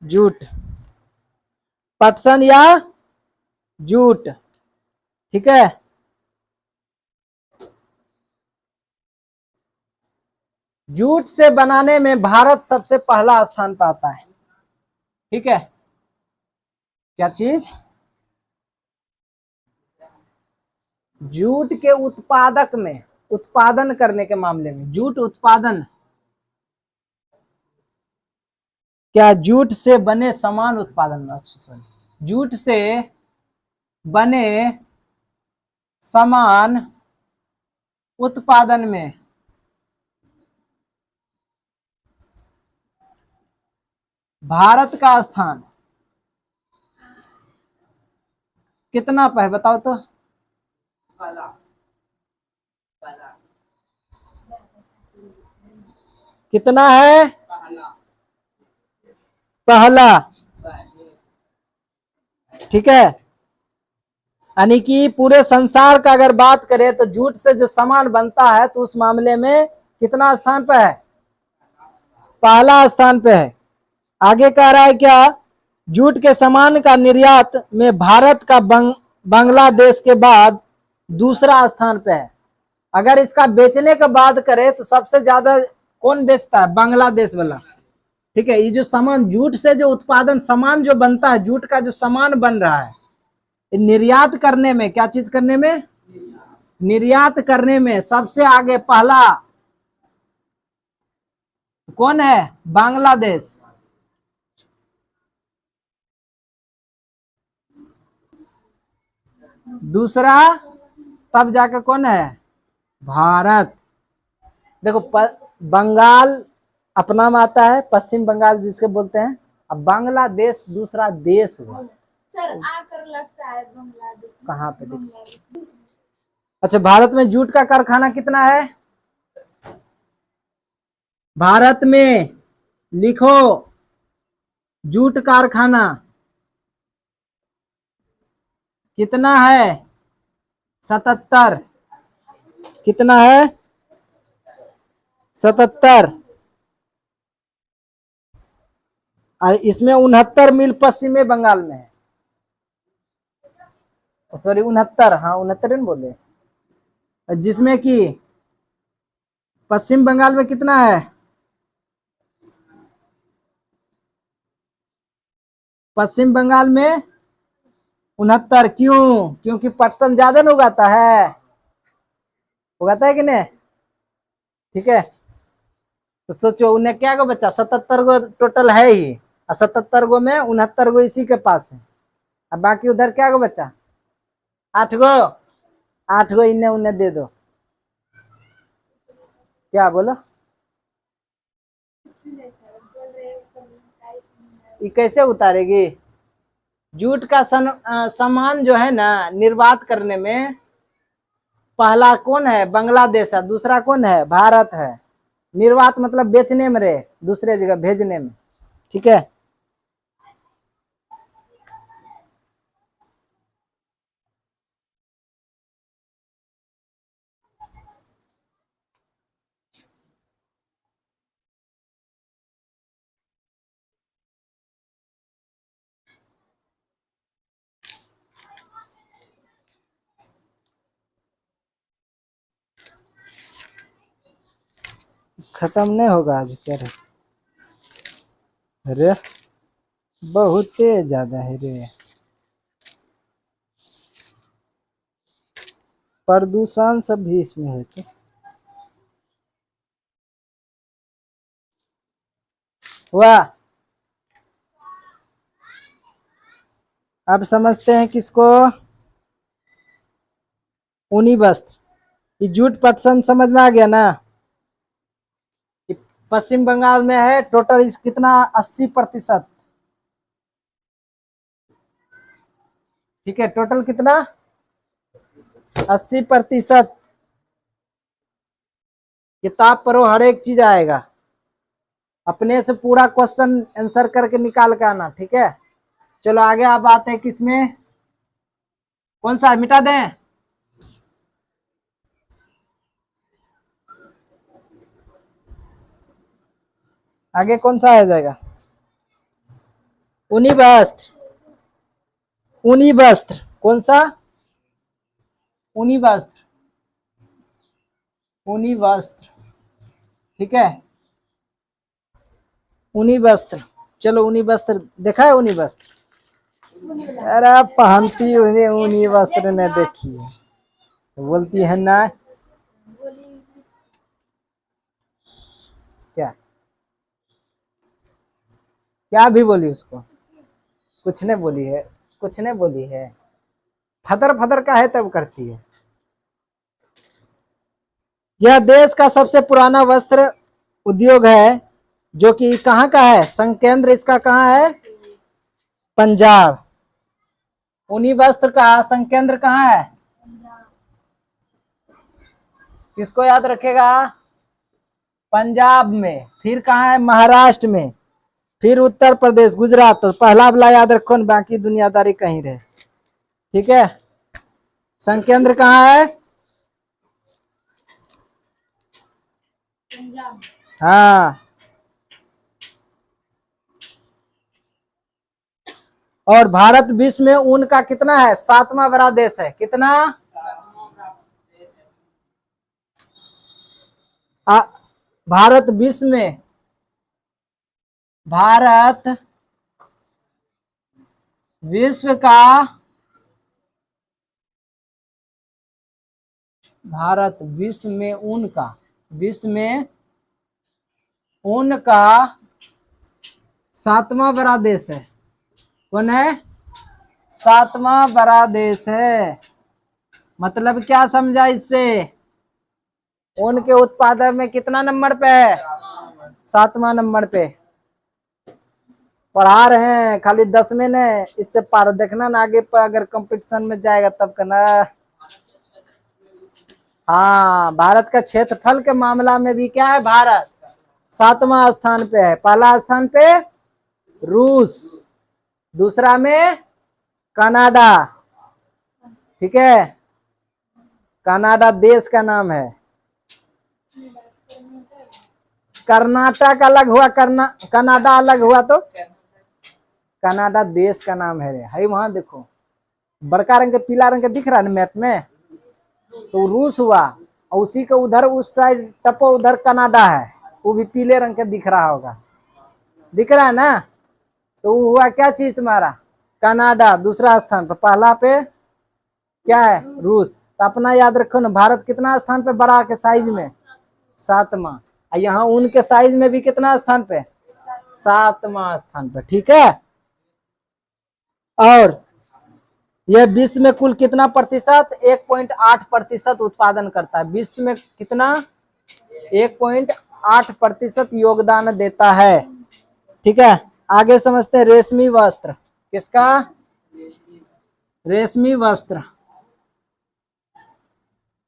जूट। पटसन या जूट? ठीक है, जूट से बनाने में भारत सबसे पहला स्थान पर आता है। ठीक है, क्या चीज? जूट के उत्पादक में, उत्पादन करने के मामले में, जूट उत्पादन, क्या जूट से बने सामान उत्पादन में, अच्छा जूट से बने सामान उत्पादन में भारत का स्थान कितना पे है बताओ तो? कितना है? पहला। ठीक है, यानी कि पूरे संसार का अगर बात करें तो जूट से जो सामान बनता है तो उस मामले में कितना स्थान पे है? पहला स्थान पे है। आगे कह रहा है क्या? जूट के सामान का निर्यात में भारत का बांग्लादेश के बाद दूसरा स्थान पे है। अगर इसका बेचने का बात करें तो सबसे ज्यादा कौन बेचता है? बांग्लादेश वाला। ठीक है, ये जो सामान जूट से जो उत्पादन सामान जो बनता है, जूट का जो सामान बन रहा है, निर्यात करने में, क्या चीज करने में? निर्यात करने में सबसे आगे पहला कौन है? बांग्लादेश। दूसरा तब जाकर कौन है? भारत। देखो बंगाल अपना में आता है, पश्चिम बंगाल जिसके बोलते हैं। अब बांग्लादेश दूसरा देश हुआ। सर आकर लगता है बांग्लादेश। कहाँ पे देखिए? अच्छा, भारत में जूट का कारखाना कितना है? भारत में लिखो, जूट कारखाना कितना है? 77। कितना है? 77। और इसमें 69 मिल पश्चिमी बंगाल में है। सॉरी 69, हाँ 69 बोले। जिसमें कि पश्चिम बंगाल में कितना है? पश्चिम बंगाल में 69। क्यों? क्योंकि पटसन ज्यादा न उगाता है। उगाता है कि नहीं? ठीक है, तो सोचो उन्हें क्या गो बच्चा? 77 गो टोटल है ही, और 77 गो में 69 गो इसी के पास है। अब बाकी उधर क्या गो बच्चा? 8 गो। 8 गो इन्हें उन्हें दे दो। क्या बोलो? ये कैसे उतारेगी? जूट का सामान जो है ना, निर्यात करने में पहला कौन है? बांग्लादेश है। दूसरा कौन है? भारत है। निर्यात मतलब बेचने में रहे, दूसरे जगह भेजने में। ठीक है, खत्म नहीं होगा आज क्या रे? अरे बहुत ज्यादा है रे। प्रदूषण सब भी इसमें है तो वाह। अब समझते हैं किसको? ऊनी वस्त्र। ये जूट पटसन समझ में आ गया ना? पश्चिम बंगाल में है टोटल इस कितना? 80%। ठीक है, टोटल कितना? 80%। किताब पढ़ो, हर एक चीज आएगा। अपने से पूरा क्वेश्चन आंसर करके निकाल के आना। ठीक है, चलो आगे आप आते हैं किसमें? कौन सा मिटा दें? आगे कौन सा आ जाएगा? ऊनी वस्त्र। ऊनी वस्त्र कौन सा? ऊनी वस्त्र। ऊनी वस्त्र। ठीक है, ऊनी वस्त्र। चलो ऊनी वस्त्र देखा है? ऊनी वस्त्र, अरे पहनती हुई ऊनी वस्त्र ने देखी है, बोलती है ना क्या? क्या भी बोली उसको? कुछ नहीं बोली है, कुछ नहीं बोली है। फदर फदर का है तब करती है। यह देश का सबसे पुराना वस्त्र उद्योग है, जो कि कहाँ का है? संकेंद्र इसका कहाँ है? पंजाब। ऊनी वस्त्र का संकेंद्र कहाँ है? किसको याद रखेगा? पंजाब में। फिर कहाँ है? महाराष्ट्र में। फिर उत्तर प्रदेश, गुजरात। तो पहला वाला याद रखो, बाकी दुनियादारी कहीं रहे। ठीक है, संकेंद्र कहाँ है? पंजाब। हाँ, और भारत विश्व में ऊन का कितना है? 7वां बड़ा देश है। कितना? भारत विश्व में, भारत विश्व का, भारत विश्व में ऊन का, विश्व में ऊन का 7वां बड़ा देश है। कौन है? 7वां बड़ा देश है। मतलब क्या समझा इससे? ऊन के उत्पादन में कितना नंबर पे है? 7वां नंबर पे। पढ़ा रहे हैं खाली 10 में ने, इससे पार देखना ना, आगे पर अगर कंपटीशन में जाएगा तब करना। हाँ, भारत का क्षेत्रफल के मामला में भी क्या है? भारत 7वां स्थान पे है। पहला स्थान पे रूस, दूसरा में कनाडा। ठीक है, कनाडा देश का नाम है। कर्नाटक अलग हुआ, कनाडा अलग हुआ तो कनाडा देश का नाम है रे। है वहां देखो, बड़का रंग के पीला रंग के दिख रहा है मैप में, तो रूस हुआ। और उसी के उधर उस साइड टपो, उधर कनाडा है, वो भी पीले रंग के दिख रहा होगा, दिख रहा है ना? तो वो हुआ क्या चीज तुम्हारा? कनाडा दूसरा स्थान पर, पहला पे क्या है? रूस। तो अपना याद रखो ना, भारत कितना स्थान पे बड़ा के साइज में? 7वां। यहाँ उनके साइज में भी कितना स्थान पे? 7वां स्थान पे। ठीक है, और यह विश्व में कुल कितना प्रतिशत? 1.8% उत्पादन करता है। विश्व में कितना? 1.8% योगदान देता है। ठीक है, आगे समझते हैं रेशमी वस्त्र। किसका? रेशमी वस्त्र।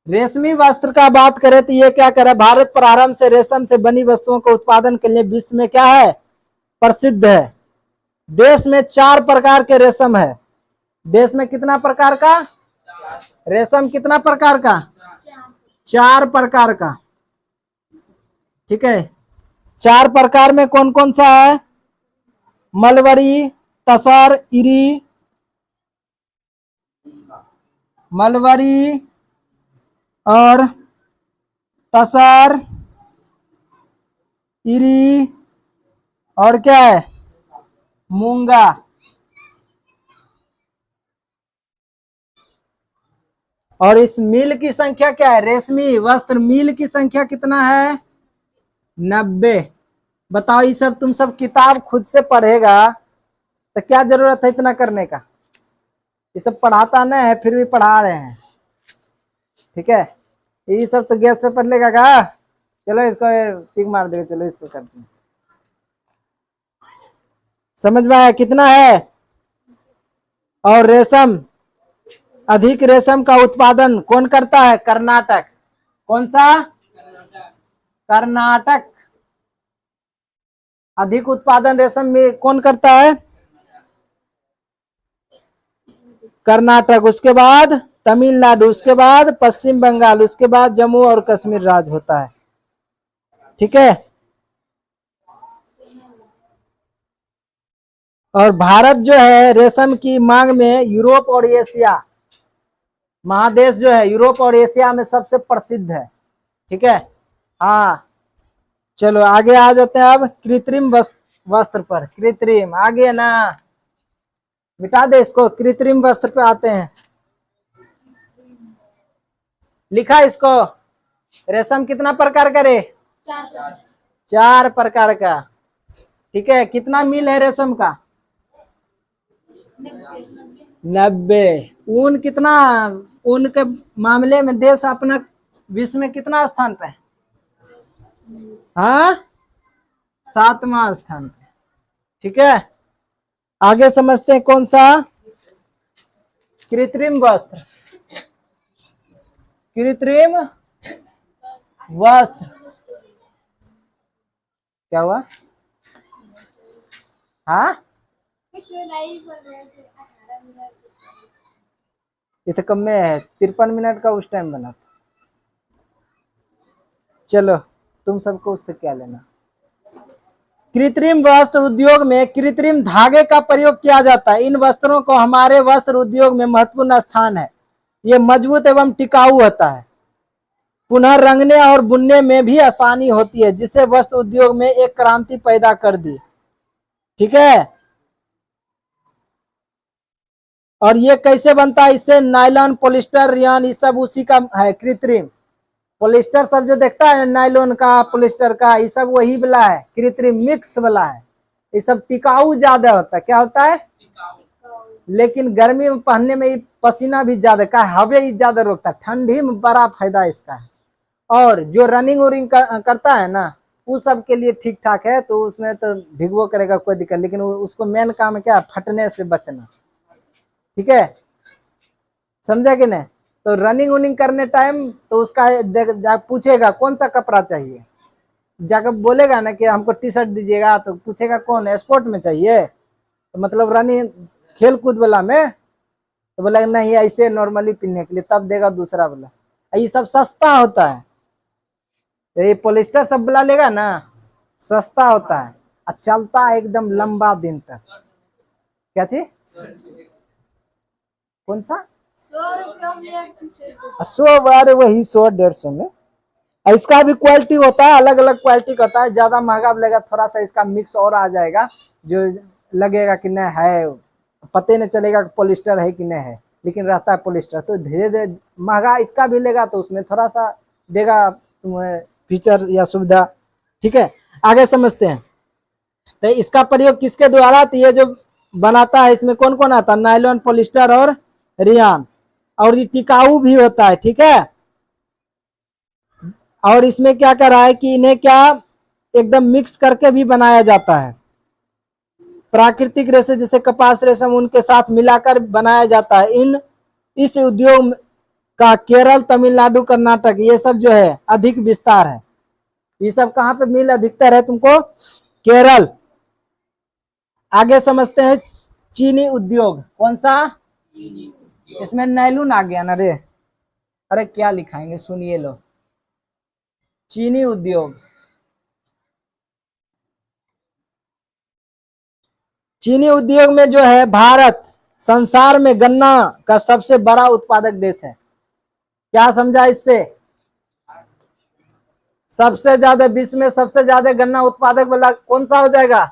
रेशमी वस्त्र का बात करें तो ये क्या करे? भारत प्रारंभ से रेशम से बनी वस्तुओं के उत्पादन के लिए विश्व में क्या है? प्रसिद्ध है। देश में 4 प्रकार के रेशम है। देश में कितना प्रकार का रेशम? कितना प्रकार का? 4 प्रकार का। ठीक है, 4 प्रकार में कौन कौन सा है? मलबरी, तसर, इरी, मलबरी और तसर, इरी, और क्या है? मूंगा। और इस मिल की संख्या क्या है? रेशमी वस्त्र मिल की संख्या कितना है? 90। बताओ, ये सब तुम सब किताब खुद से पढ़ेगा तो क्या जरूरत है इतना करने का? ये सब पढ़ाता नहीं है, फिर भी पढ़ा रहे हैं। ठीक है, ये सब तो गैस पेपर लेगा का? चलो इसको टिक मार देगा, चलो इसको करते हैं। समझ में आया कितना है? और रेशम, अधिक रेशम का उत्पादन कौन करता है? कर्नाटक। कौन सा? कर्नाटक। अधिक उत्पादन रेशम में कौन करता है? कर्नाटक। उसके बाद तमिलनाडु, उसके बाद पश्चिम बंगाल, उसके बाद जम्मू और कश्मीर राज्य होता है। ठीक है, और भारत जो है रेशम की मांग में यूरोप और एशिया महादेश जो है, यूरोप और एशिया में सबसे प्रसिद्ध है। ठीक है, हाँ चलो आगे आ जाते हैं अब कृत्रिम वस्त्र पर। कृत्रिम आगे ना, मिटा दे इसको, कृत्रिम वस्त्र पे आते हैं। लिखा इसको, रेशम कितना प्रकार का रे? 4 प्रकार का। ठीक है, कितना मील है रेशम का? 90। ऊन कितना? ऊन के मामले में देश अपना विश्व में कितना स्थान पे? हाँ, 7वां स्थान पे। ठीक है, आगे समझते हैं कौन सा? कृत्रिम वस्त्र। कृत्रिम वस्त्र क्या हुआ? हाँ, कुछ नहीं बोल रहे थे, 18 मिनट। ये तो कम में है, 53 मिनट का उस टाइम बना था। चलो, तुम सबको उससे क्या लेना? कृत्रिम वस्त्र उद्योग में कृत्रिम धागे का प्रयोग किया जाता है। इन वस्त्रों को हमारे वस्त्र उद्योग में महत्वपूर्ण स्थान है। ये मजबूत एवं टिकाऊ होता है। पुनः रंगने और बुनने में भी आसानी होती है, जिससे वस्त्र उद्योग में एक क्रांति पैदा कर दी। ठीक है। और ये कैसे बनता है? इससे नायलॉन, पॉलिस्टर, रियान, ये सब उसी का है। कृत्रिम पॉलिस्टर सब जो देखता है नायलॉन का, पॉलिस्टर का, ये सब वही वाला है, कृत्रिम मिक्स वाला है। ये सब टिकाऊ ज्यादा होता है। क्या होता है? लेकिन गर्मी में पहनने में पसीना भी ज्यादा का, हवा ही ज्यादा रोकता है। ठंडी में बड़ा फायदा इसका है। और जो रनिंग वनिंग करता है ना, वो सब के लिए ठीक ठाक है। तो उसमें तो भिगो करेगा कोई दिक्कत, लेकिन उसको मेन काम है क्या? फटने से बचना। ठीक है, समझा कि नहीं? तो रनिंग वनिंग करने टाइम तो उसका पूछेगा कौन सा कपड़ा चाहिए, जाकर बोलेगा ना कि हमको टी शर्ट दीजिएगा, तो पूछेगा कौन स्पोर्ट में चाहिए, तो मतलब रनिंग खेल कूद वाला में, तो बोला नहीं ऐसे नॉर्मली पहनने के लिए, तब देगा दूसरा वाला। ये सब सस्ता होता है। तो ये पॉलिस्टर सब वाला लेगा ना, सस्ता होता है और चलता है एकदम लंबा दिन तक। क्या चीज? कौन सा? 100 रुपया में एक टी-शर्ट। 100 बार वही 100-150 में। इसका भी क्वालिटी होता है, अलग अलग क्वालिटी का होता है। ज्यादा महंगा लगेगा, थोड़ा सा इसका मिक्स और आ जाएगा, जो लगेगा कि नहीं है, पते नहीं चलेगा कि पॉलिस्टर है कि नहीं है, लेकिन रहता है पॉलिस्टर। तो धीरे धीरे महंगा इसका भी लेगा, तो उसमें थोड़ा सा देगा तुम्हें फीचर या सुविधा। ठीक है, आगे समझते हैं। तो इसका प्रयोग किसके द्वारा? तो ये जो बनाता है इसमें कौन कौन आता है? नायलॉन, पॉलिस्टर और रियान। और ये टिकाऊ भी होता है। ठीक है। और इसमें क्या कर रहा है कि इन्हें क्या एकदम मिक्स करके भी बनाया जाता है। प्राकृतिक रेशे जैसे कपास, रेशम, उनके साथ मिलाकर बनाया जाता है। इस उद्योग का केरल, तमिलनाडु, कर्नाटक, ये सब जो है अधिक विस्तार है। ये सब कहाँ पे मिल अधिकतर है तुमको? केरल। आगे समझते हैं चीनी उद्योग। कौन सा? इसमें नायलॉन आ गया ना रे। अरे क्या लिखाएंगे, सुनिए लो। चीनी उद्योग। चीनी उद्योग में जो है भारत संसार में गन्ना का सबसे बड़ा उत्पादक देश है। क्या समझा इससे? सबसे ज्यादा विश्व में सबसे ज्यादा गन्ना उत्पादक वाला कौन सा हो जाएगा?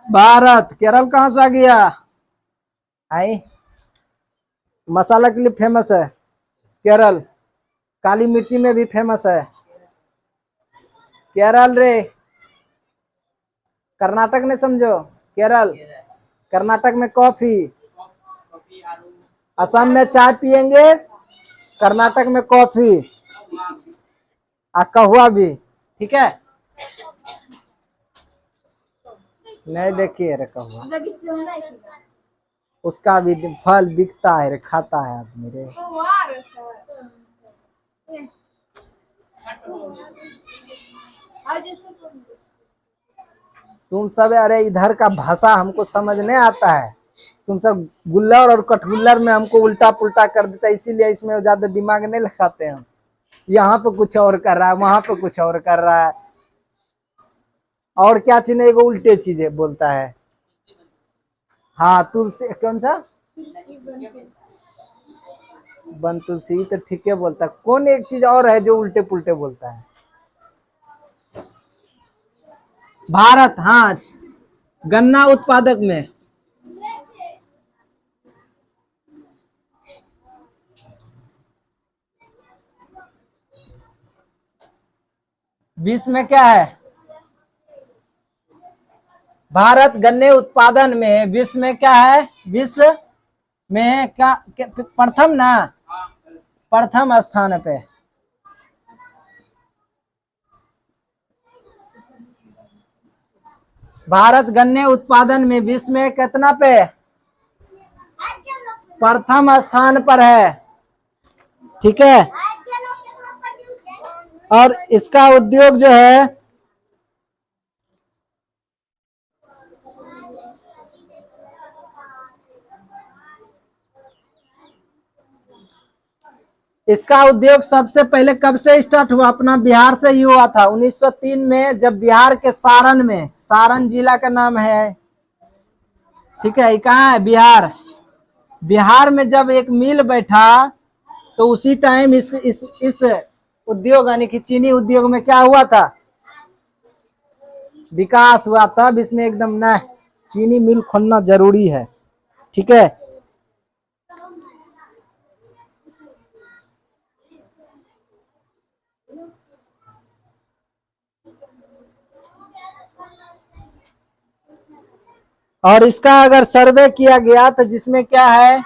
भारत। केरल कहां से आ गया? आई मसाला के लिए फेमस है केरल, काली मिर्ची में भी फेमस है केरल रे। कर्नाटक में समझो, केरल। कर्नाटक में कॉफी, असम में चाय पियेंगे, कर्नाटक में कॉफी और कहवा भी। ठीक है, नहीं देखिए रे कहवा, बगीचे में नहीं थी। उसका भी फल बिकता है रे, खाता है आदमी रे। वो वार है सर। आज ऐसे कौन? तुम सब अरे इधर का भाषा हमको समझ नहीं आता है। तुम सब गुल्लर और कटगुल्लर में हमको उल्टा पुल्टा कर देता है, इसीलिए इसमें ज्यादा दिमाग नहीं लगाते हम। यहाँ पे कुछ और कर रहा है, वहां पे कुछ और कर रहा है, और क्या चीज नहीं, वो उल्टे चीजें बोलता है। हाँ तुलसी, कौन सा? बन तुलसी तो ठीक है बोलता है। कौन एक चीज और है जो उल्टे पुल्टे बोलता है? भारत, हाँ, गन्ना उत्पादक में विश्व में क्या है? भारत गन्ने उत्पादन में विश्व में क्या है? विश्व में क्या प्रथम ना, प्रथम स्थान पे। भारत गन्ने उत्पादन में विश्व में कितना पे? प्रथम स्थान पर है। ठीक है। और इसका उद्योग जो है इसका उद्योग सबसे पहले कब से स्टार्ट हुआ? अपना बिहार से ही हुआ था 1903 में, जब बिहार के सारण में, सारण जिला का नाम है, ठीक है, कहाँ है? बिहार। बिहार में जब एक मिल बैठा तो उसी टाइम इस उद्योग यानी कि चीनी उद्योग में क्या हुआ था? विकास हुआ। तब इसमें एकदम न चीनी मिल खोलना जरूरी है, ठीक है। और इसका अगर सर्वे किया गया तो जिसमें क्या है,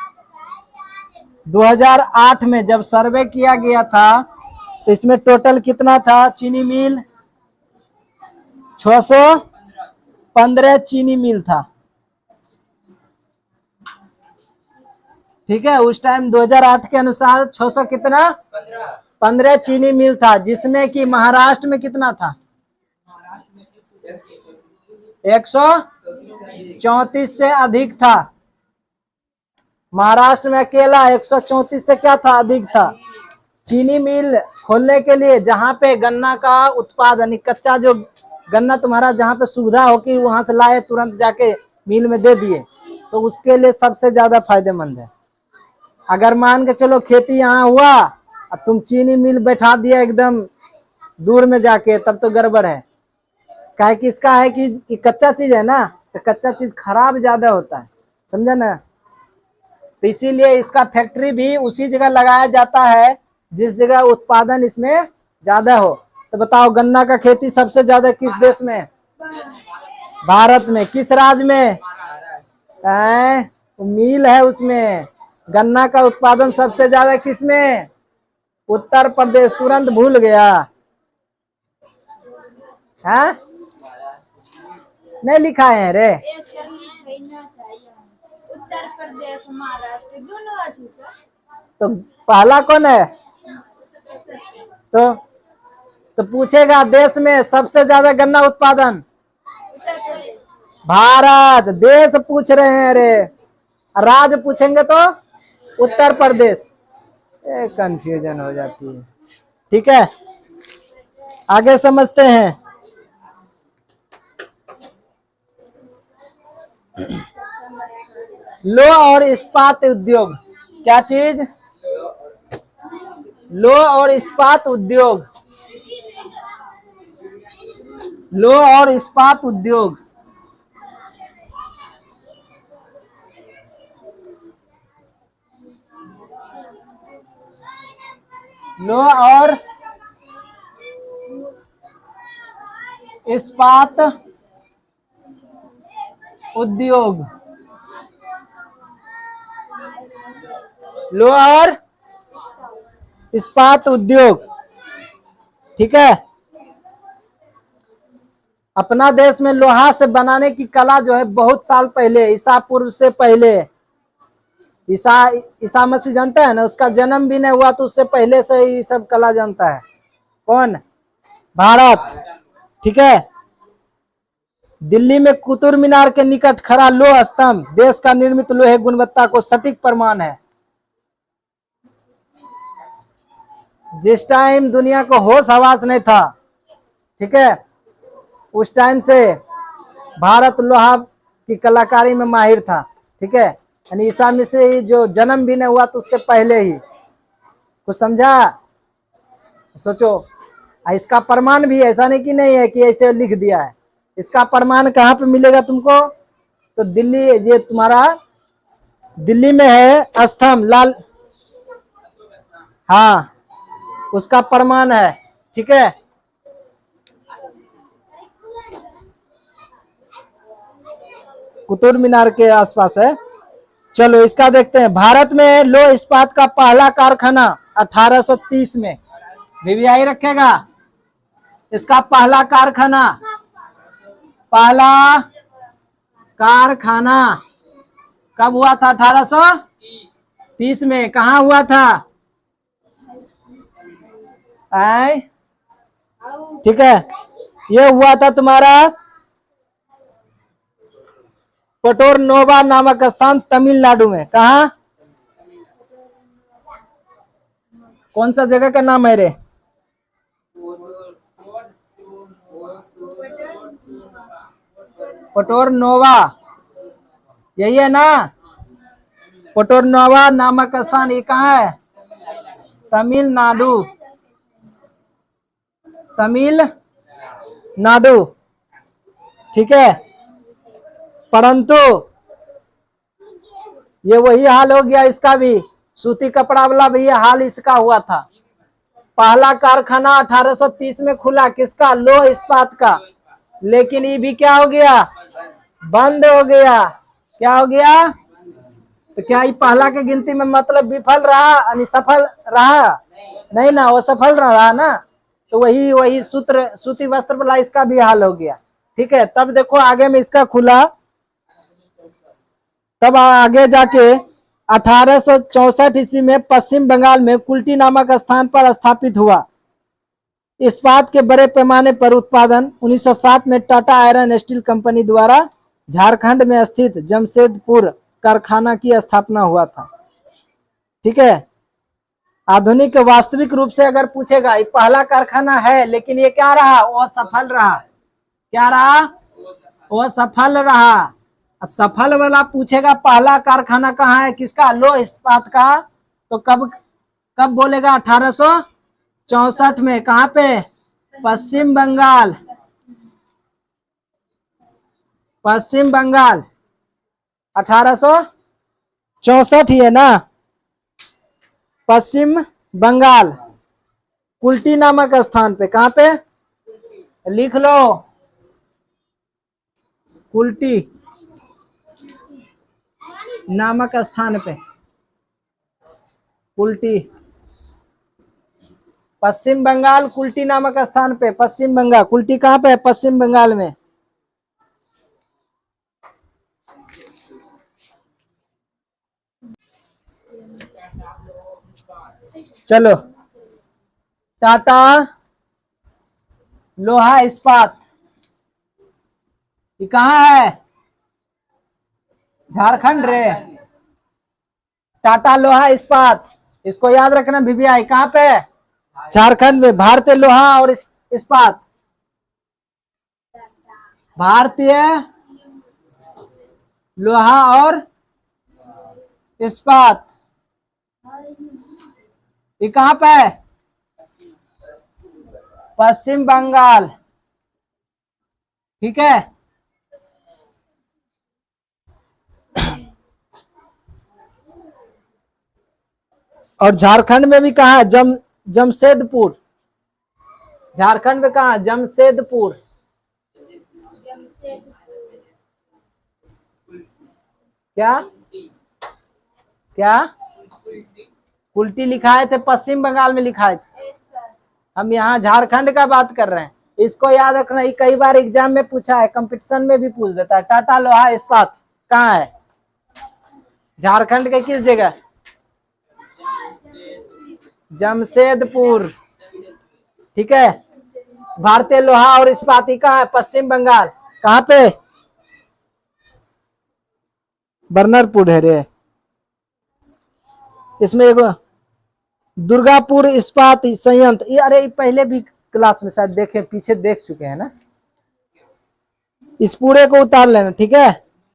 2008 में जब सर्वे किया गया था तो इसमें टोटल कितना था चीनी मिल? 615 चीनी मिल था, ठीक है। उस टाइम 2008 के अनुसार 600 कितना 15 चीनी मिल था, जिसमें कि महाराष्ट्र में कितना था? 134 से अधिक था। महाराष्ट्र में अकेला 134 से क्या था? अधिक था। चीनी मिल खोलने के लिए जहाँ पे गन्ना का उत्पादन, कच्चा जो गन्ना तुम्हारा जहाँ पे सुविधा हो कि वहां से लाए तुरंत जाके मिल में दे दिए, तो उसके लिए सबसे ज्यादा फायदेमंद है। अगर मान के चलो खेती यहाँ हुआ और तुम चीनी मिल बैठा दिया एकदम दूर में जाके, तब तो गड़बड़ है। काहे कि इसका है कि ये कच्चा चीज है ना, तो कच्चा चीज खराब ज्यादा होता है, समझा ना। तो इसीलिए इसका फैक्ट्री भी उसी जगह लगाया जाता है जिस जगह उत्पादन इसमें ज्यादा हो। तो बताओ गन्ना का खेती सबसे ज्यादा किस देश में? भारत में। किस राज्य में? मिल है उसमें। गन्ना का उत्पादन सबसे ज्यादा किस में? उत्तर प्रदेश। तुरंत भूल गया है? नहीं लिखा है रे। उत्तर प्रदेश महाराष्ट्र दोनों अच्छी सर। तो पहला कौन है? तो पूछेगा देश में सबसे ज्यादा गन्ना उत्पादन? उत्तर प्रदेश। भारत। देश पूछ रहे हैं रे, राज्य पूछेंगे तो उत्तर प्रदेश। कंफ्यूजन हो जाती है, ठीक है। आगे समझते हैं। लोह और इस्पात उद्योग। क्या चीज? लोह और इस्पात उद्योग। लोह और इस्पात उद्योग। लोह और इस्पात उद्योग। लोह और इस्पात उद्योग, ठीक है। अपना देश में लोहा से बनाने की कला जो है बहुत साल पहले, ईसा पूर्व से पहले, ईसा मसीह जानता है ना, उसका जन्म भी नहीं हुआ तो उससे पहले से ही सब कला जानता है। कौन? भारत, ठीक है। दिल्ली में कुतुब मीनार के निकट खड़ा लोह स्तंभ देश का निर्मित लोहे गुणवत्ता को सटीक प्रमाण है। जिस टाइम दुनिया को होश हवास नहीं था, ठीक है, उस टाइम से भारत लोहा की कलाकारी में माहिर था, ठीक है। यानी ईसा मसीह जो जन्म भी नहीं हुआ तो उससे पहले ही। कुछ समझा? सोचो। इसका प्रमाण भी ऐसा नहीं कि नहीं है कि ऐसे लिख दिया है। इसका प्रमाण कहाँ पे मिलेगा तुमको? तो दिल्ली, ये तुम्हारा दिल्ली में है स्तंभ लाल, हाँ, उसका प्रमाण है, ठीक है। कुतुब मीनार के आसपास है। चलो इसका देखते हैं। भारत में लोह इस्पात का पहला कारखाना 1830 में, वीवीआई रखेगा। इसका पहला कारखाना, पहला कारखाना कब हुआ था? 1830 में। कहाँ हुआ था? आए, ठीक है। ये हुआ था तुम्हारा पटोर नोवा नामक स्थान तमिलनाडु में। कहा? कौन सा जगह का नाम है रे? पोर्टो नोवा, यही है ना? पोर्टो नोवा नामक स्थान ये कहाँ है? तमिलनाडु, तमिलनाडु, ठीक है। परंतु ये वही हाल हो गया इसका भी, सूती कपड़ा वाला भी ये हाल इसका हुआ था। पहला कारखाना 1830 में खुला, किसका? लोह इस्पात का। लेकिन ये भी क्या हो गया? बंद हो गया। क्या हो गया? तो क्या ये पहला के गिनती में मतलब विफल रहा यानी सफल रहा? नहीं ना, वो सफल रहा ना। तो वही सूती वस्त्र वाला इसका भी हाल हो गया, ठीक है। तब देखो आगे में इसका खुला, तब आगे जाके 1864 ईस्वी में पश्चिम बंगाल में कुल्टी नामक स्थान पर स्थापित हुआ। इस्पात के बड़े पैमाने पर उत्पादन 1907 में टाटा आयरन स्टील कंपनी द्वारा झारखंड में स्थित जमशेदपुर कारखाना की स्थापना हुआ था, ठीक है। आधुनिक वास्तविक रूप से अगर पूछेगा, ये पहला कारखाना है लेकिन ये क्या रहा? वो सफल रहा। क्या रहा? वो सफल रहा। सफल वाला पूछेगा पहला कारखाना कहाँ है, किसका? लोह इस्पात का। तो कब बोलेगा? 1864 में। कहाँ पे? पश्चिम बंगाल, पश्चिम बंगाल 1864 ही है ना? पश्चिम बंगाल कुल्टी नामक स्थान पे। कहाँ पे? लिख लो, कुल्टी नामक स्थान पे, कुल्टी, पश्चिम बंगाल कुल्टी नामक स्थान पे। पश्चिम बंगाल कुल्टी कहाँ पे है? पश्चिम बंगाल में। चलो, टाटा लोहा इस्पात ये कहाँ है? झारखंड रे। टाटा लोहा इस्पात, इसको याद रखना VVI। कहाँ पे? झारखंड में। भारतीय लोहा और इस्पात, भारतीय लोहा और इस्पात ये कहाँ पे है? पश्चिम बंगाल, ठीक है। और झारखंड में भी कहा है? जमशेदपुर। झारखंड में कहा? जमशेदपुर। क्या क्या? कुल्टी लिखा है थे पश्चिम बंगाल में लिखा है। हम यहाँ झारखंड का बात कर रहे हैं, इसको याद रखना। ये कई बार एग्जाम में पूछा है, कंपटीशन में भी पूछ देता है। टाटा लोहा इस्पात कहाँ है? झारखंड के किस जगह? जमशेदपुर, ठीक है। भारतीय लोहा और इस्पात कहाँ है? पश्चिम बंगाल। कहाँ पे? बर्नरपुर है रे। इसमें एगो दुर्गापुर इस्पात संयंत्र, ये अरे पहले भी क्लास में शायद देखे, पीछे देख चुके हैं ना। इस पूरे को उतार लेना, ठीक है।